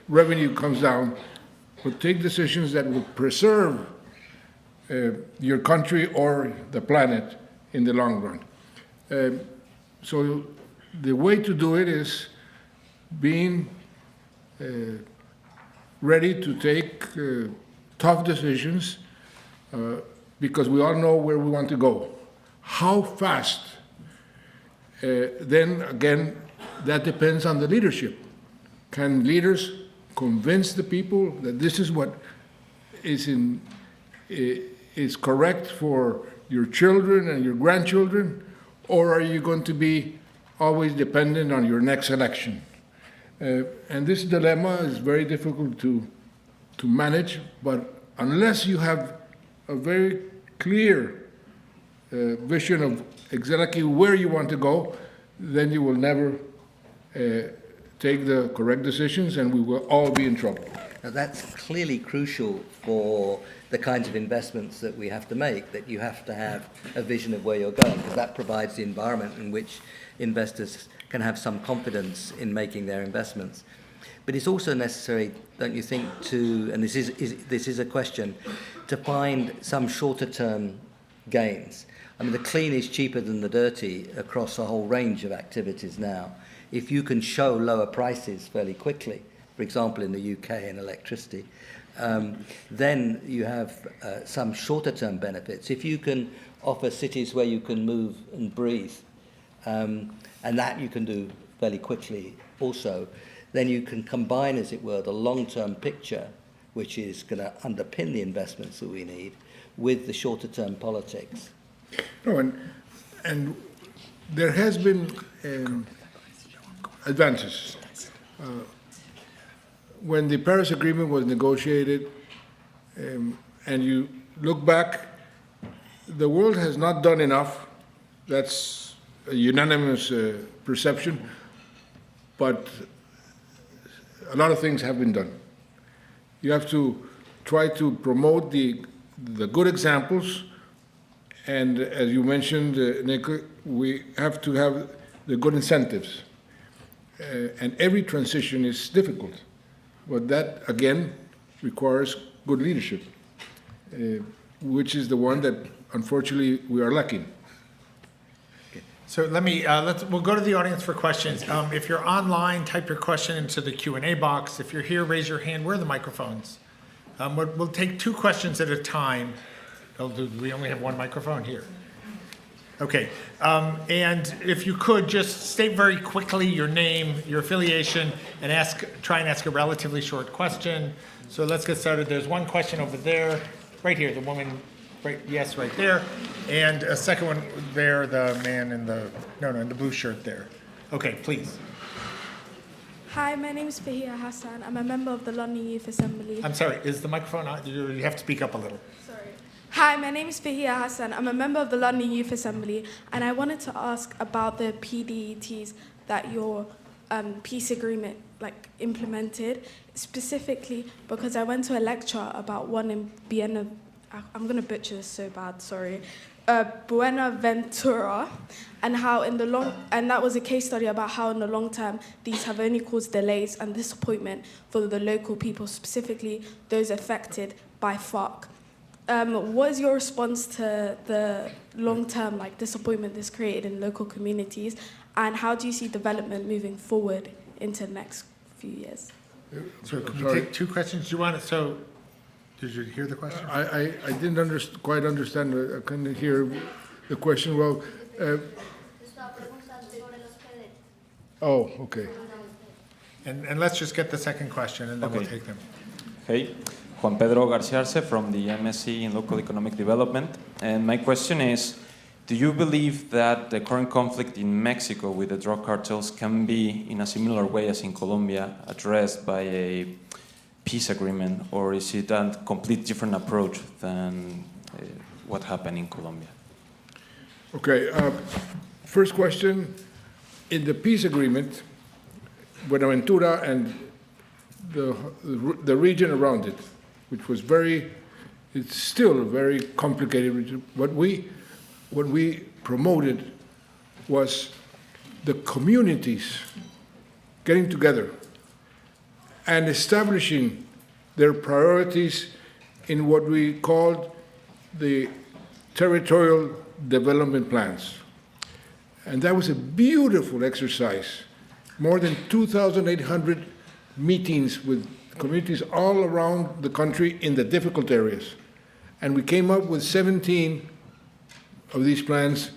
revenue comes down? But take decisions that will preserve your country or the planet in the long run. So the way to do it is being ready to take tough decisions because we all know where we want to go. How fast? Then again, that depends on the leadership. Can leaders convince the people that this is what is correct for your children and your grandchildren, or are you going to be always dependent on your next election? And this dilemma is very difficult to manage, but unless you have a very clear vision of exactly where you want to go, then you will never take the correct decisions, and we will all be in trouble. Now, that's clearly crucial for the kinds of investments that we have to make, that you have to have a vision of where you're going, because that provides the environment in which investors can have some confidence in making their investments. But it's also necessary, don't you think, and this is a question, to find some shorter-term gains. I mean, the clean is cheaper than the dirty across a whole range of activities now. If you can show lower prices fairly quickly, for example, in the UK in electricity, then you have some shorter-term benefits. If you can offer cities where you can move and breathe, and that you can do fairly quickly also, then you can combine, as it were, the long-term picture, which is going to underpin the investments that we need, with the shorter-term politics. No, and there has been advances. When the Paris Agreement was negotiated, and you look back, the world has not done enough. That's a unanimous perception, but a lot of things have been done. You have to try to promote the good examples, and as you mentioned, Nico, we have to have the good incentives. And every transition is difficult, but that, again, requires good leadership, which is the one that, unfortunately, we are lacking. So we'll go to the audience for questions. If you're online, type your question into the Q&A box. If you're here, raise your hand. Where are the microphones? We'll take 2 questions at a time. We only have 1 microphone here. Okay. And if you could just state very quickly your name, your affiliation, and try and ask a relatively short question. So let's get started. There's 1 question over there, right here, the woman, right there. And a second one there, the man in the blue shirt there. Okay, please. Hi, my name is Fahia Hassan. I'm a member of the London Youth Assembly. I'm sorry, is the microphone on? You have to speak up a little. Sorry. Hi, my name is Fahia Hassan. I'm a member of the London Youth Assembly, and I wanted to ask about the PDETs that your peace agreement implemented, specifically because I went to a lecture about one in Vienna. I'm going to butcher this so bad, sorry. Buenaventura, and how and that was a case study about how in the long term these have only caused delays and disappointment for the local people, specifically those affected by FARC. What is your response to the long-term disappointment this created in local communities, and how do you see development moving forward into the next few years? So can we take 2 questions? Do you want it? So did you hear the question? I didn't quite understand. I couldn't hear the question well. Oh, okay. And let's just get the second question, and then we'll take them. Hey, Juan Pedro Garcia Arce from the MSc in Local Economic Development. And my question is, do you believe that the current conflict in Mexico with the drug cartels can be, in a similar way as in Colombia, addressed by a peace agreement, or is it a complete different approach than what happened in Colombia? Okay, first question. In the peace agreement, Buenaventura and the region around it, which was it's still very complicated region. What we promoted was the communities getting together and establishing their priorities in what we called the territorial development plans. And that was a beautiful exercise. More than 2,800 meetings with communities all around the country in the difficult areas. And we came up with 17 of these plans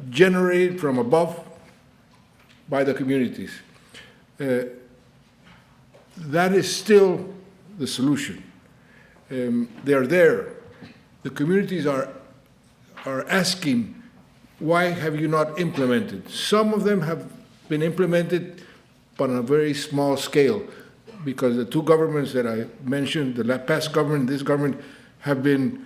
generated from above by the communities. That is still the solution. They're there. The communities are asking, why have you not implemented? Some of them have been implemented, but on a very small scale, because the 2 governments that I mentioned, the past government and this government, have been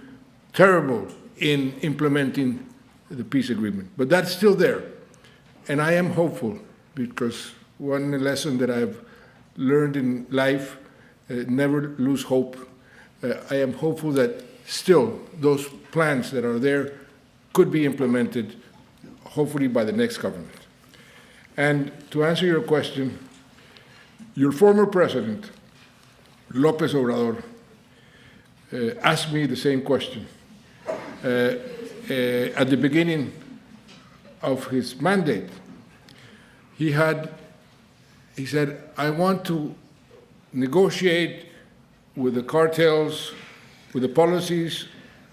terrible in implementing the peace agreement. But that's still there. And I am hopeful, because one lesson that I've learned in life, never lose hope. I am hopeful that still those plans that are there could be implemented, hopefully by the next government. And to answer your question, your former president, López Obrador, asked me the same question. At the beginning of his mandate, he said, I want to negotiate with the cartels, with the policies,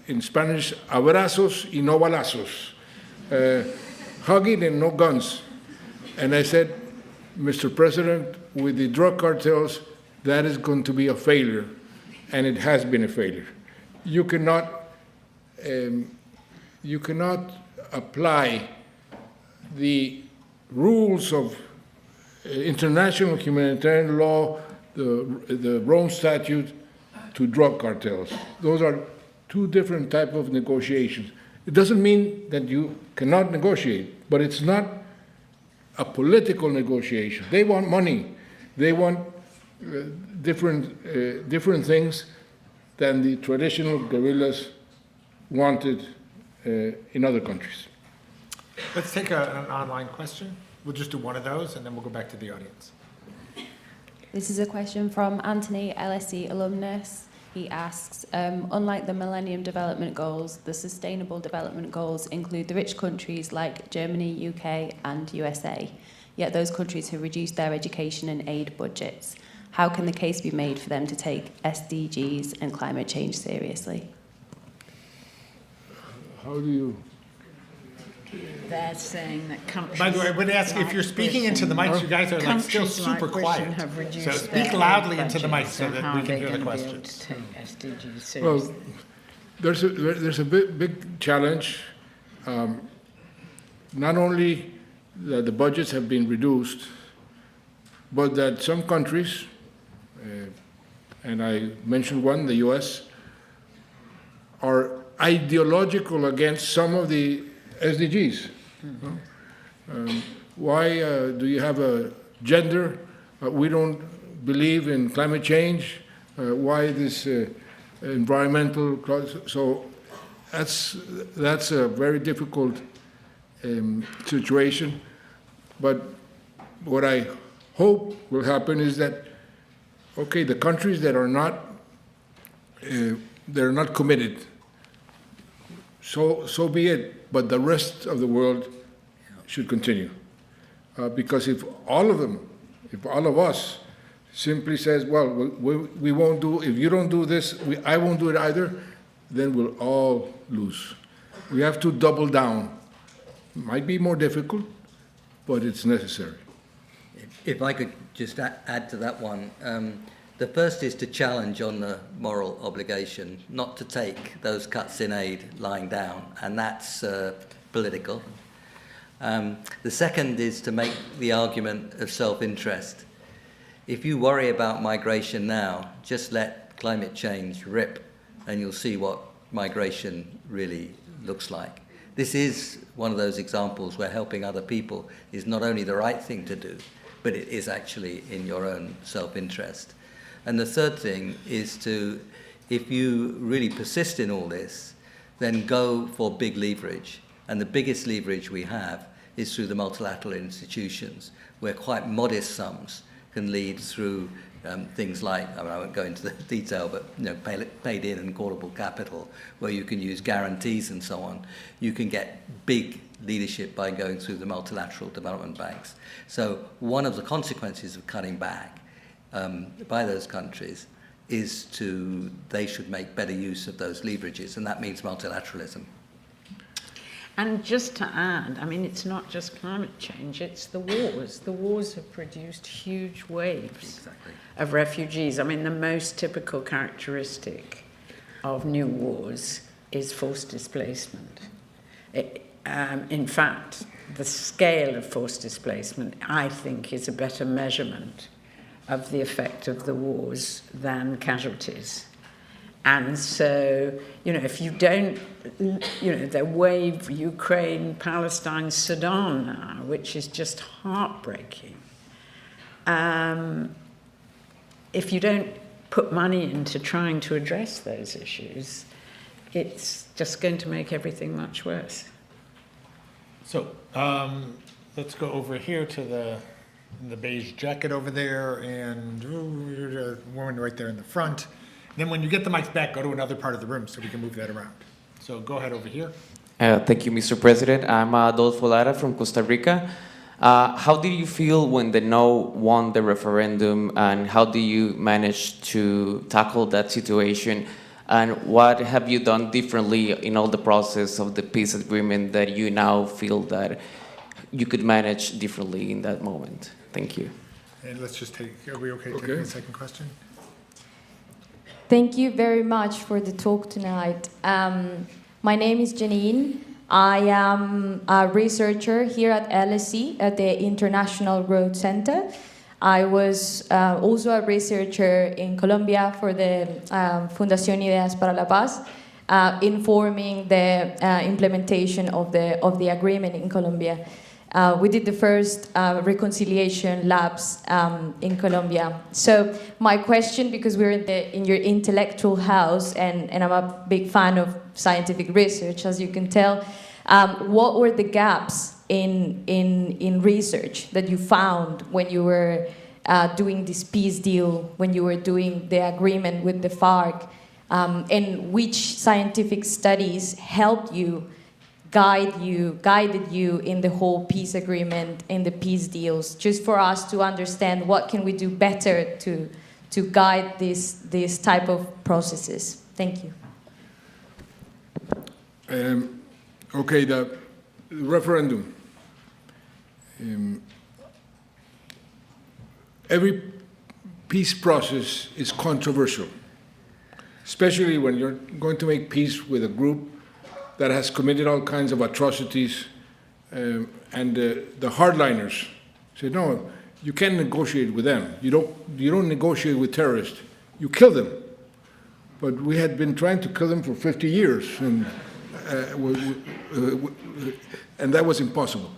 in Spanish, abrazos y no balazos, hugging and no guns. And I said, Mr. President, with the drug cartels, that is going to be a failure, and it has been a failure. You cannot apply the rules of international humanitarian law, the Rome Statute, to drug cartels. Those are two different types of negotiations. It doesn't mean that you cannot negotiate, but it's not a political negotiation. They want money. They want different things than the traditional guerrillas wanted in other countries. Let's take an online question. We'll just do one of those, and then we'll go back to the audience. This is a question from Anthony, LSE alumnus. He asks, unlike the Millennium Development Goals, the Sustainable Development Goals include the rich countries like Germany, UK, and USA. Yet those countries have reduced their education and aid budgets. How can the case be made for them to take SDGs and climate change seriously? How do you... They're saying that countries. By the way, I would ask if you're speaking into the mics, you guys are like still super quiet. So speak loudly into the mic so that we can hear the questions. Well, there's a big challenge. Not only that the budgets have been reduced, but that some countries, and I mentioned one, the US, are ideological against some of the SDGs. Why do you have a gender? We don't believe in climate change. Why this environmental clause? So that's a very difficult situation. But what I hope will happen is that, okay, the countries that are not they're not committed, so be it. But the rest of the world should continue. Because if all of them, if all of us simply says, well, we won't do, if you don't do this, I won't do it either, then we'll all lose. We have to double down. It might be more difficult, but it's necessary. If I could just add to that one, the first is to challenge on the moral obligation not to take those cuts in aid lying down, and that's political. The second is to make the argument of self-interest. If you worry about migration now, just let climate change rip, and you'll see what migration really looks like. This is one of those examples where helping other people is not only the right thing to do, but it is actually in your own self-interest. And the third thing is to, if you really persist in all this, then go for big leverage. And the biggest leverage we have is through the multilateral institutions, where quite modest sums can lead through things like, I won't go into the detail, but paid in and callable capital, where you can use guarantees and so on. You can get big leadership by going through the multilateral development banks. So one of the consequences of cutting back by those countries is they should make better use of those leverages, and that means multilateralism. And just to add, I mean, it's not just climate change, it's the wars. The wars have produced huge waves of refugees. I mean, the most typical characteristic of new wars is forced displacement. In fact, the scale of forced displacement, I think, is a better measurement of the effect of the wars than casualties. And so, if you don't, they wave Ukraine, Palestine, Sudan now, which is just heartbreaking. If you don't put money into trying to address those issues, it's just going to make everything much worse. So let's go over here to the beige jacket over there, and the woman right there in the front. Then when you get the mics back, go to another part of the room so we can move that around. So go ahead over here. Thank you, Mr. President. I'm Adolfo Lara from Costa Rica. How did you feel when the no won the referendum, and how do you manage to tackle that situation? And what have you done differently in all the process of the peace agreement that you now feel that you could manage differently in that moment? Thank you. And let's just are we okay taking the second question? Thank you very much for the talk tonight. My name is Janine. I am a researcher here at LSE at the International Road Center. I was also a researcher in Colombia for the Fundación Ideas para la Paz, informing the implementation of the agreement in Colombia. We did the first reconciliation labs in Colombia. So my question, because we're in your intellectual house, and I'm a big fan of scientific research, as you can tell, what were the gaps in research that you found when you were doing this peace deal, when you were doing the agreement with the FARC, and which scientific studies helped you, guided you in the whole peace agreement, in the peace deals, just for us to understand what can we do better to guide this type of processes. Thank you. Okay, the referendum. Every peace process is controversial, especially when you're going to make peace with a group that has committed all kinds of atrocities, and the hardliners say, no, you can't negotiate with them. You don't negotiate with terrorists. You kill them. But we had been trying to kill them for 50 years, and that was impossible.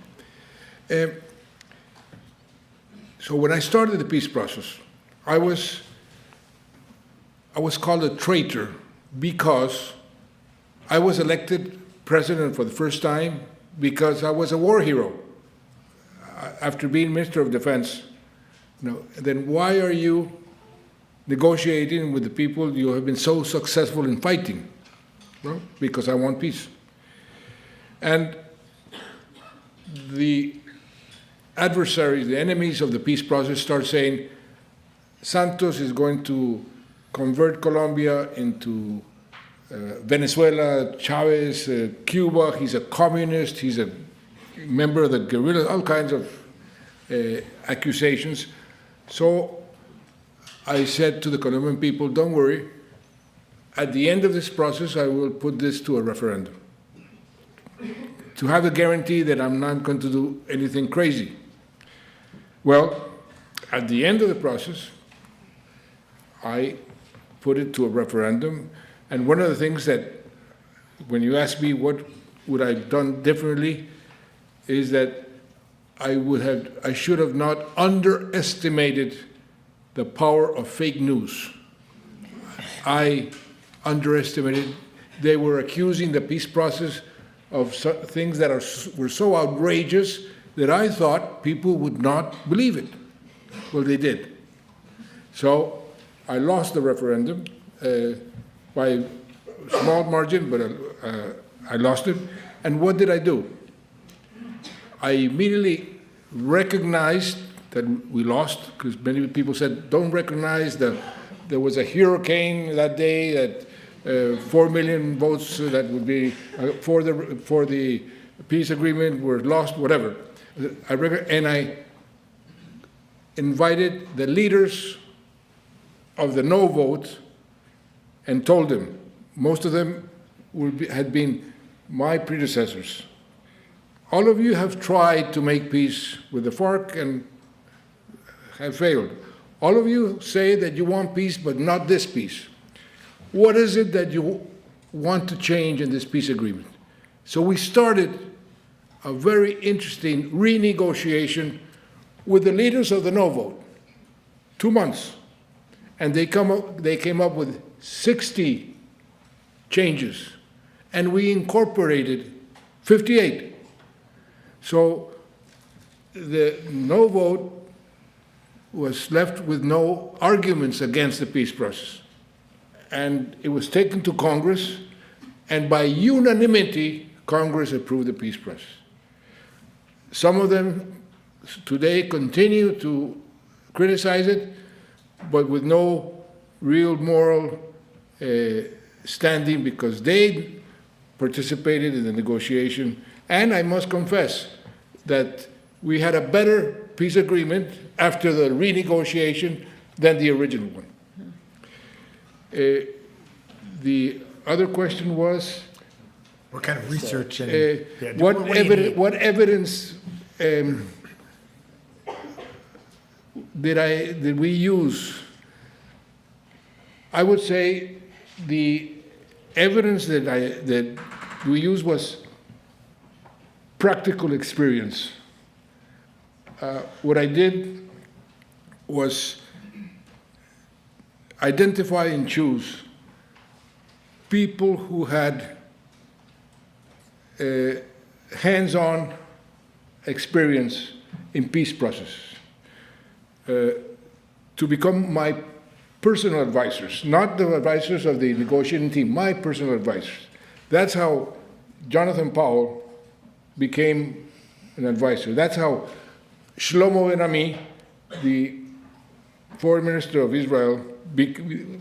So when I started the peace process, I was called a traitor because I was elected president for the first time because I was a war hero. After being Minister of Defense, then why are you negotiating with the people you have been so successful in fighting? Well, because I want peace. And the adversaries, the enemies of the peace process, start saying, Santos is going to convert Colombia into Venezuela, Chavez, Cuba, he's a communist, he's a member of the guerrillas, all kinds of accusations. So I said to the Colombian people, don't worry, at the end of this process, I will put this to a referendum to have a guarantee that I'm not going to do anything crazy. Well, at the end of the process, I put it to a referendum, and one of the things that, when you ask me what would I have done differently, is that I should have not underestimated the power of fake news. I underestimated. They were accusing the peace process of things that were so outrageous that I thought people would not believe it. Well, they did. So I lost the referendum by a small margin, but I lost it. And what did I do? I immediately recognized that we lost, because many people said, don't recognize there was a hurricane that day, that 4 million votes that would be for the peace agreement were lost, whatever. And I invited the leaders of the no vote and told them, most of them had been my predecessors. All of you have tried to make peace with the FARC and have failed. All of you say that you want peace, but not this peace. what is it that you want to change in this peace agreement? So we started a very interesting renegotiation with the leaders of the no vote, 2 months. And they came up with 60 changes, and we incorporated 58. So the no vote was left with no arguments against the peace process. And it was taken to Congress, and by unanimity, Congress approved the peace process. Some of them today continue to criticize it, but with no real moral standing, because they participated in the negotiation. And I must confess that we had a better peace agreement after the renegotiation than the original one. The other question was? What kind of research and what evidence did we use? I would say the evidence that we used was practical experience. What I did was identify and choose people who had hands-on experience in peace processes to become my personal advisors, not the advisors of the negotiating team, my personal advisors. That's how Jonathan Powell became an advisor. That's how Shlomo Ben-Ami, the foreign minister of Israel,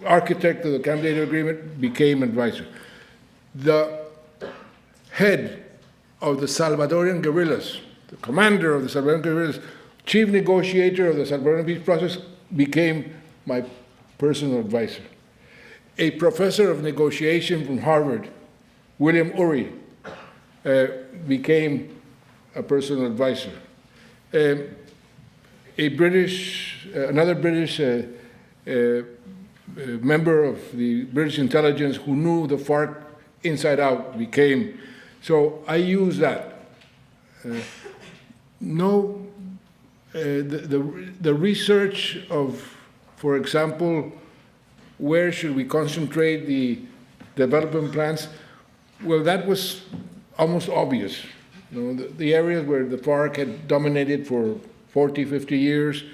architect of the Camp David Agreement, became advisor. The head of the Salvadorian guerrillas, the commander of the Salvadorian guerrillas, chief negotiator of the Salvadorian peace process, became my personal advisor. A professor of negotiation from Harvard, William Ury, became a personal advisor. Another British member of the British intelligence who knew the FARC inside out became. So I use that. The research of, for example, where should we concentrate the development plans? Well, that was almost obvious. The areas where the FARC had dominated for 40, 50 years,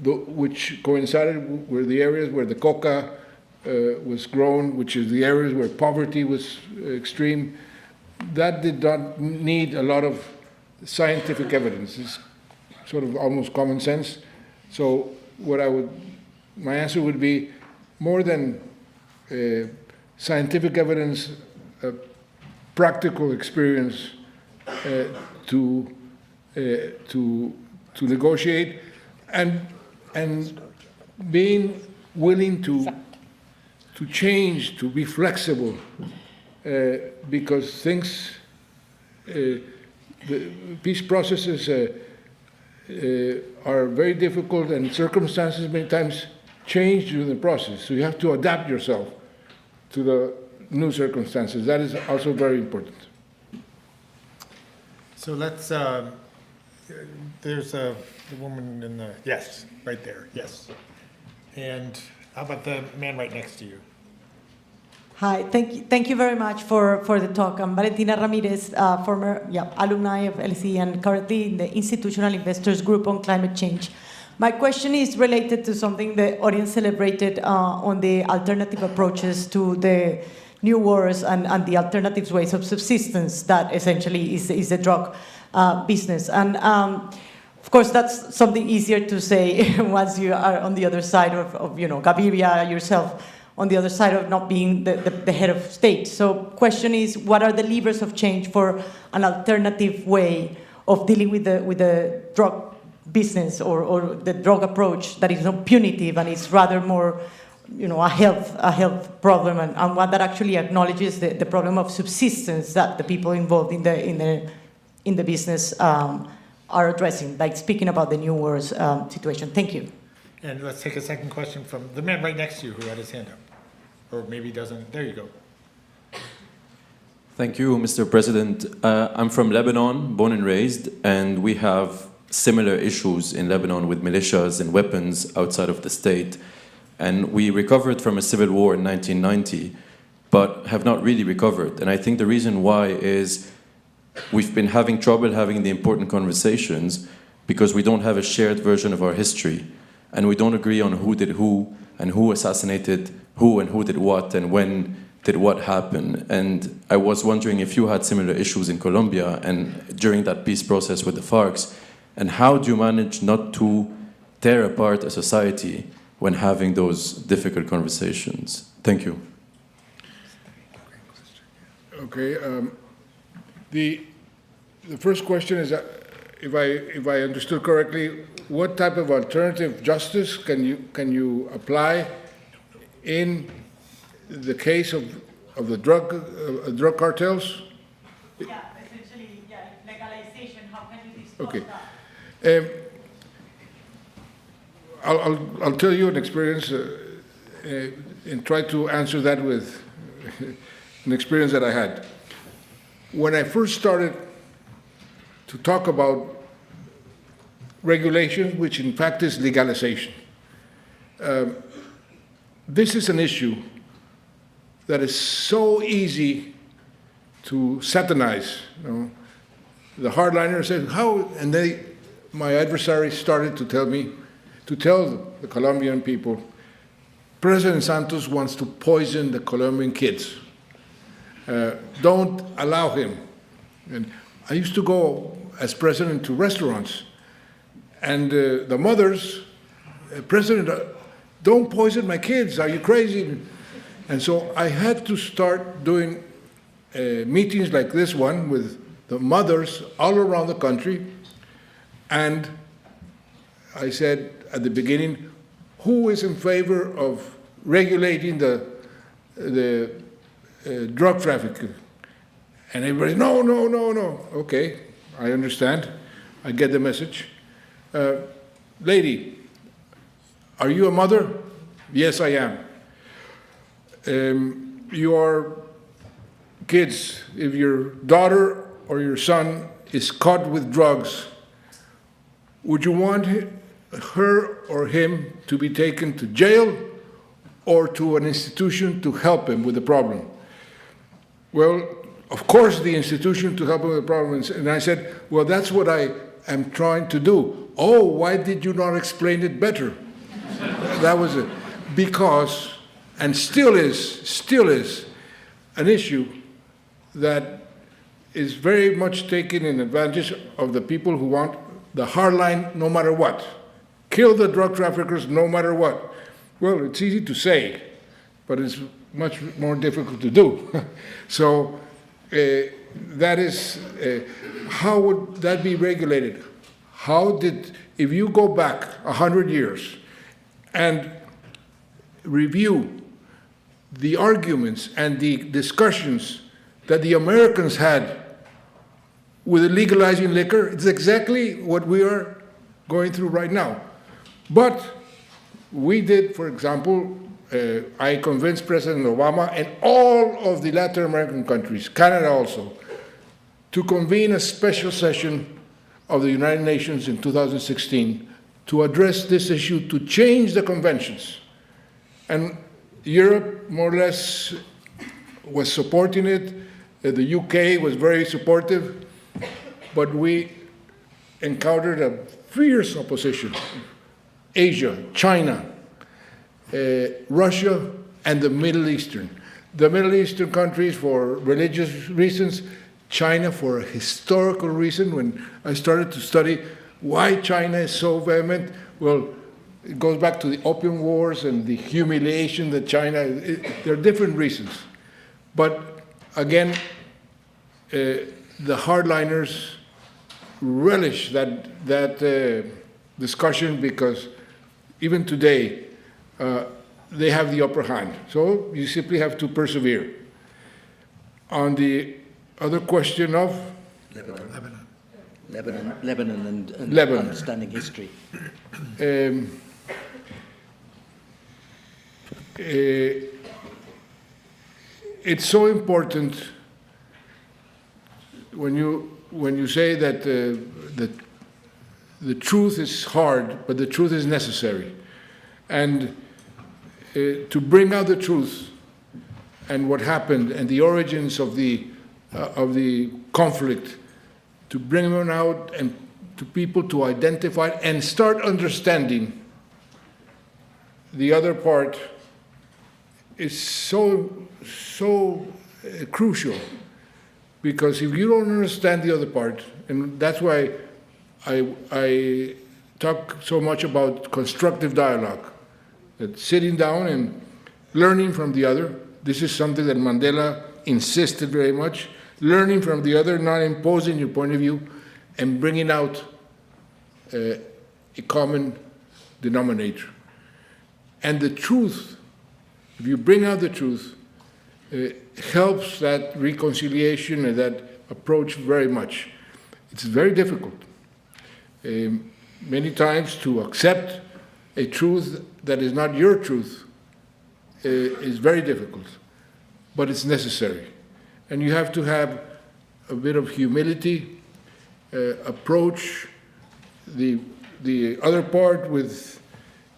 which coincided with the areas where the coca was grown, which is the areas where poverty was extreme. That did not need a lot of scientific evidence. It's sort of almost common sense. So my answer would be more than scientific evidence, practical experience to negotiate, and being willing to change, to be flexible, because things, the peace processes are very difficult, and circumstances many times change during the process. So you have to adapt yourself to the new circumstances. That is also very important. So let's, there's the woman in the, yes, right there, yes. And how about the man right next to you? Hi, thank you very much for the talk. I'm Valentina Ramirez, former alumni of LSE and currently in the Institutional Investors Group on Climate Change. My question is related to something the audience celebrated on the alternative approaches to the new wars and the alternative ways of subsistence that essentially is the drug business. And of course, that's something easier to say once you are on the other side of Gaviria yourself, on the other side of not being the head of state. So question is, what are the levers of change for an alternative way of dealing with the drug business or the drug approach that is not punitive and is rather more a health problem, and one that actually acknowledges the problem of subsistence that the people involved in the business are addressing, like speaking about the new wars situation. Thank you. And let's take a second question from the man right next to you who had his hand up. or maybe doesn't. There you go. Thank you, Mr. President. I'm from Lebanon, born and raised, and we have similar issues in Lebanon with militias and weapons outside of the state. And we recovered from a civil war in 1990, but have not really recovered. And I think the reason why is we've been having trouble having the important conversations because we don't have a shared version of our history. And we don't agree on who did who, and who assassinated who, and who did what, and when did what happen. And I was wondering if you had similar issues in Colombia and during that peace process with the FARC, and how do you manage not to tear apart a society when having those difficult conversations? Thank you. Okay. The first question is, if I understood correctly, what type of alternative justice can you apply in the case of the drug cartels? Yeah, essentially, yeah, legalization. How can you discuss that? I'll tell you an experience and try to answer that with an experience that I had. When I first started to talk about regulation, which in fact is legalization, this is an issue that is so easy to satanize. You know? The hardliners said, how? And my adversaries started to tell the Colombian people, President Santos wants to poison the Colombian kids. Don't allow him. And I used to go as president to restaurants, and the mothers, President, don't poison my kids, are you crazy? And so I had to start doing meetings like this one with the mothers all around the country, and I said at the beginning, who is in favor of regulating the drug trafficking? And everybody, no. Okay, I understand. I get the message. Lady, are you a mother? Yes, I am. Your kids, if your daughter or your son is caught with drugs, would you want her or him to be taken to jail or to an institution to help him with the problem? Well, of course, the institution to help him with the problem. And I said, well, that's what I am trying to do. Oh, why did you not explain it better? That was it. Because, and still is an issue that is very much taken in advantage of the people who want the hard line no matter what. Kill the drug traffickers no matter what. Well, it's easy to say, but it's much more difficult to do. So that is, how would that be regulated? If you go back 100 years and review the arguments and the discussions that the Americans had with legalizing liquor, it's exactly what we are going through right now. But we did, for example, I convinced President Obama and all of the Latin American countries, Canada also, to convene a special session of the United Nations in 2016 to address this issue, to change the conventions. And Europe, more or less, was supporting it. The UK was very supportive, but we encountered a fierce opposition. Asia, China, Russia, and the Middle Eastern. The Middle Eastern countries for religious reasons, China for a historical reason. When I started to study why China is so vehement, well, it goes back to the Opium Wars and the humiliation that China, there are different reasons. But again, the hardliners relish that discussion because even today, they have the upper hand. So you simply have to persevere. On the other question of? Lebanon and Lebanon. understanding history. it's so important when you say that the truth is hard, but the truth is necessary. And to bring out the truth and what happened and the origins of the conflict, to bring them out and to people to identify and start understanding the other part is so crucial. Because if you don't understand the other part, and that's why I talk so much about constructive dialogue, that sitting down and learning from the other. This is something that Mandela insisted very much, learning from the other, not imposing your point of view, and bringing out a common denominator. And the truth, if you bring out the truth, helps that reconciliation and that approach very much. It's very difficult. Many times to accept a truth that is not your truth is very difficult, but it's necessary. And you have to have a bit of humility, approach the other part with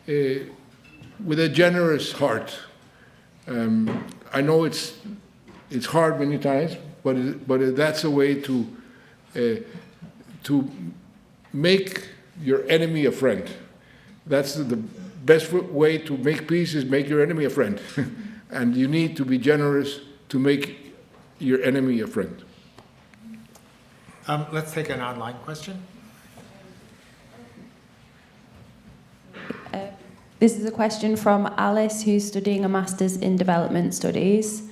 a generous heart. I know it's hard many times, but that's a way to make your enemy a friend. That's the best way to make peace, is make your enemy a friend. And you need to be generous to make your enemy a friend. Let's take an online question. This is a question from Alice, who's studying a Master's in Development Studies.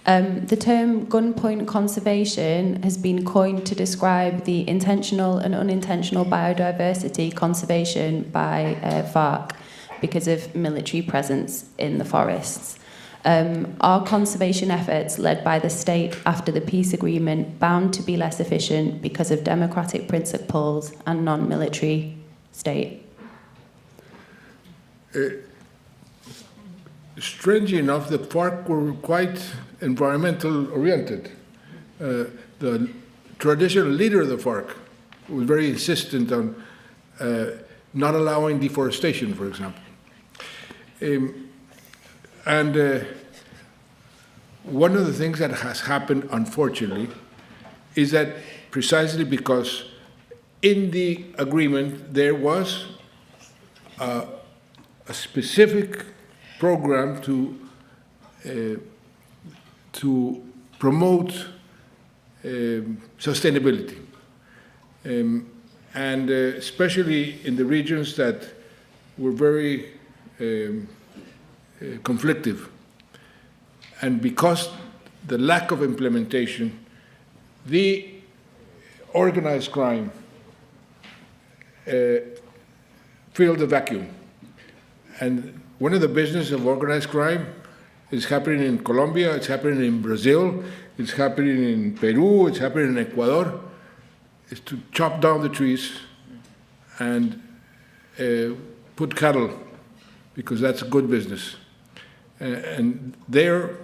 The term gunpoint conservation has been coined to describe the intentional and unintentional biodiversity conservation by FARC because of military presence in the forests. Are conservation efforts led by the state after the peace agreement bound to be less efficient because of democratic principles and non-military state? Strangely enough, the FARC were quite environmental oriented. The traditional leader of the FARC was very insistent on not allowing deforestation, for example. And one of the things that has happened, unfortunately, is that precisely because in the agreement there was a specific program to promote sustainability, and especially in the regions that were very conflictive. And because the lack of implementation, the organized crime filled the vacuum. And one of the business of organized crime is happening in Colombia, it's happening in Brazil, it's happening in Peru, it's happening in Ecuador, is to chop down the trees and put cattle, because that's a good business. And there,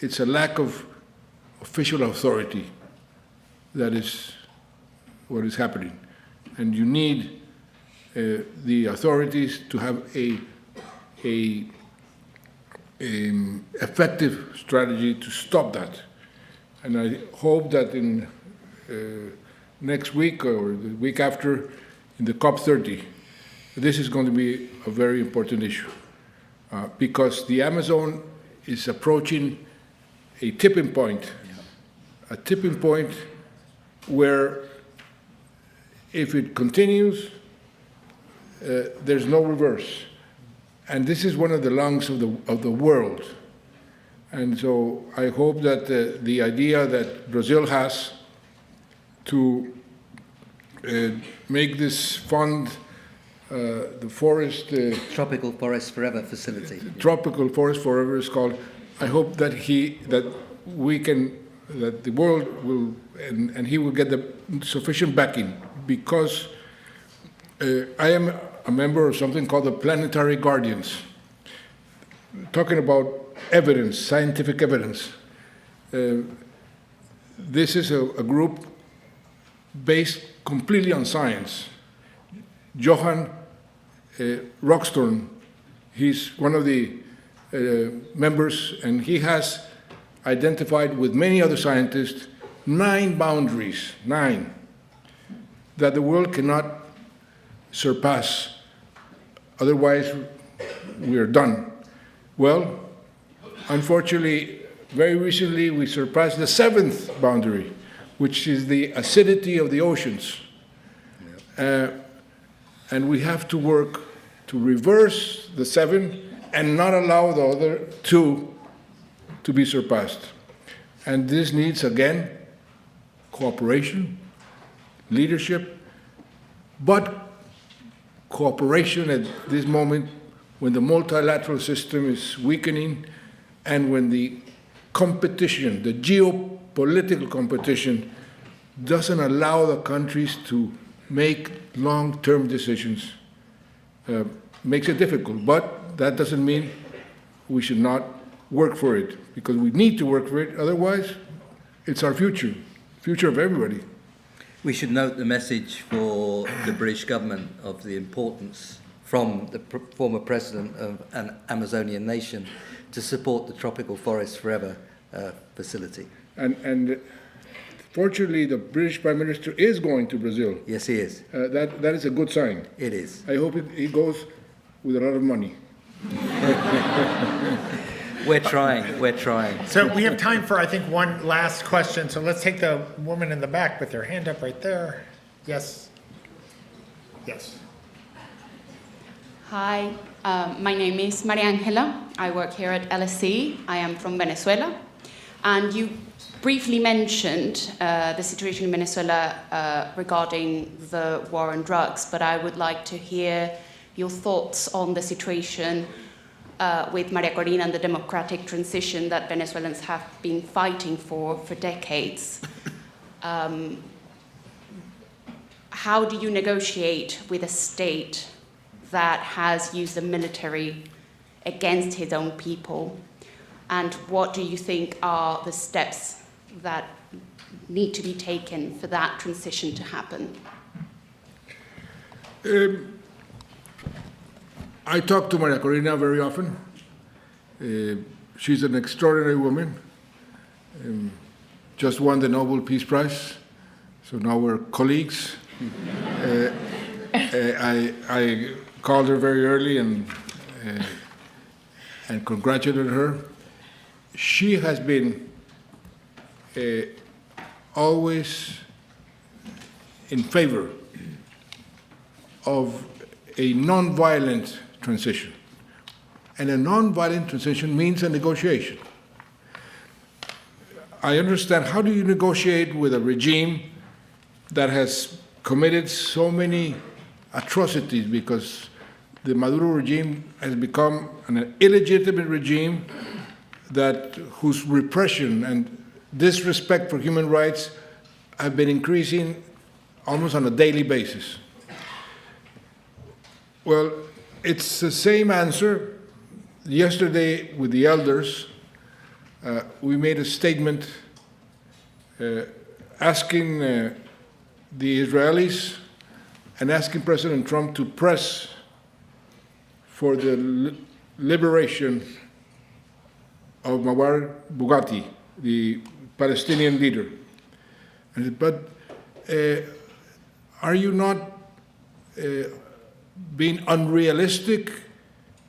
it's a lack of official authority that is what is happening. And you need the authorities to have a effective strategy to stop that. And I hope that in next week or the week after, in the COP30, this is going to be a very important issue, because the Amazon is approaching a tipping point where if it continues, there's no reverse. And this is one of the lungs of the world. And so I hope that the idea that Brazil has to make this fund, the forest... Tropical Forest Forever facility. Tropical Forest Forever is called. I hope that the world will, and he will get the sufficient backing, because I am a member of something called the Planetary Guardians, talking about evidence, scientific evidence. This is a group based completely on science. Johan Rockstone, he's one of the members, and he has identified with many other scientists 9 boundaries, 9, that the world cannot surpass. Otherwise, we are done. Well, unfortunately, very recently we surpassed the 7th boundary, which is the acidity of the oceans. And we have to work to reverse the 7 and not allow the other 2 to be surpassed. And this needs, again, cooperation, leadership, but cooperation at this moment when the multilateral system is weakening and when the competition, the geopolitical competition, doesn't allow the countries to make long-term decisions. Makes it difficult, but that doesn't mean we should not work for it, because we need to work for it, otherwise it's our future of everybody. We should note the message for the British government of the importance from the former president of an Amazonian nation to support the Tropical Forest Forever facility. And fortunately, the British Prime Minister is going to Brazil. Yes, he is. That is a good sign. It is. I hope he goes with a lot of money. We're trying. So we have time for, I think, one last question. So let's take the woman in the back with her hand up right there. Yes. Yes. Hi, my name is Maria Angela. I work here at LSE. I am from Venezuela. And you briefly mentioned the situation in Venezuela regarding the war on drugs, but I would like to hear your thoughts on the situation with Maria Corina and the democratic transition that Venezuelans have been fighting for decades. How do you negotiate with a state that has used the military against his own people? And what do you think are the steps that need to be taken for that transition to happen? I talk to Maria Corina very often. She's an extraordinary woman. Just won the Nobel Peace Prize, so now we're colleagues. I called her very early and congratulated her. She has been always in favor of a non-violent transition. And a non-violent transition means a negotiation. I understand, how do you negotiate with a regime that has committed so many atrocities, because the Maduro regime has become an illegitimate regime whose repression and disrespect for human rights have been increasing almost on a daily basis. Well, it's the same answer. Yesterday, with the elders, we made a statement asking the Israelis and asking President Trump to press for the liberation of Mawar Bugatti, the Palestinian leader. But are you not being unrealistic?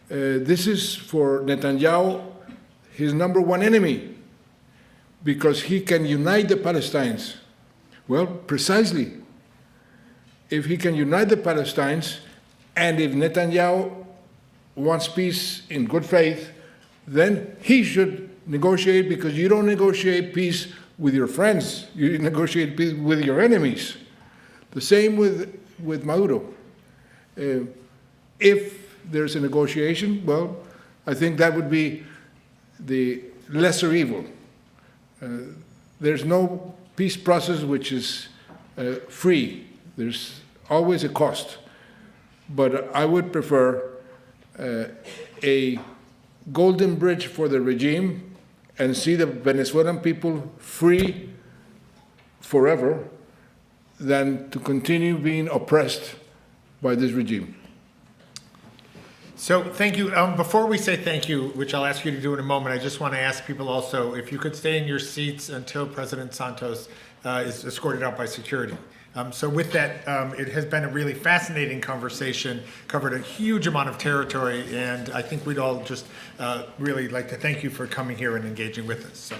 This is for Netanyahu his number one enemy, because he can unite the Palestinians. Well, precisely. If he can unite the Palestinians, and if Netanyahu wants peace in good faith, then he should negotiate, because you don't negotiate peace with your friends, you negotiate peace with your enemies. The same with Maduro. If there's a negotiation, well, I think that would be the lesser evil. There's no peace process which is free. There's always a cost. But I would prefer a golden bridge for the regime and see the Venezuelan people free forever than to continue being oppressed by this regime. So thank you. Before we say thank you, which I'll ask you to do in a moment, I just want to ask people also if you could stay in your seats until President Santos is escorted out by security. So with that, it has been a really fascinating conversation, covered a huge amount of territory, and I think we'd all just really like to thank you for coming here and engaging with us. So.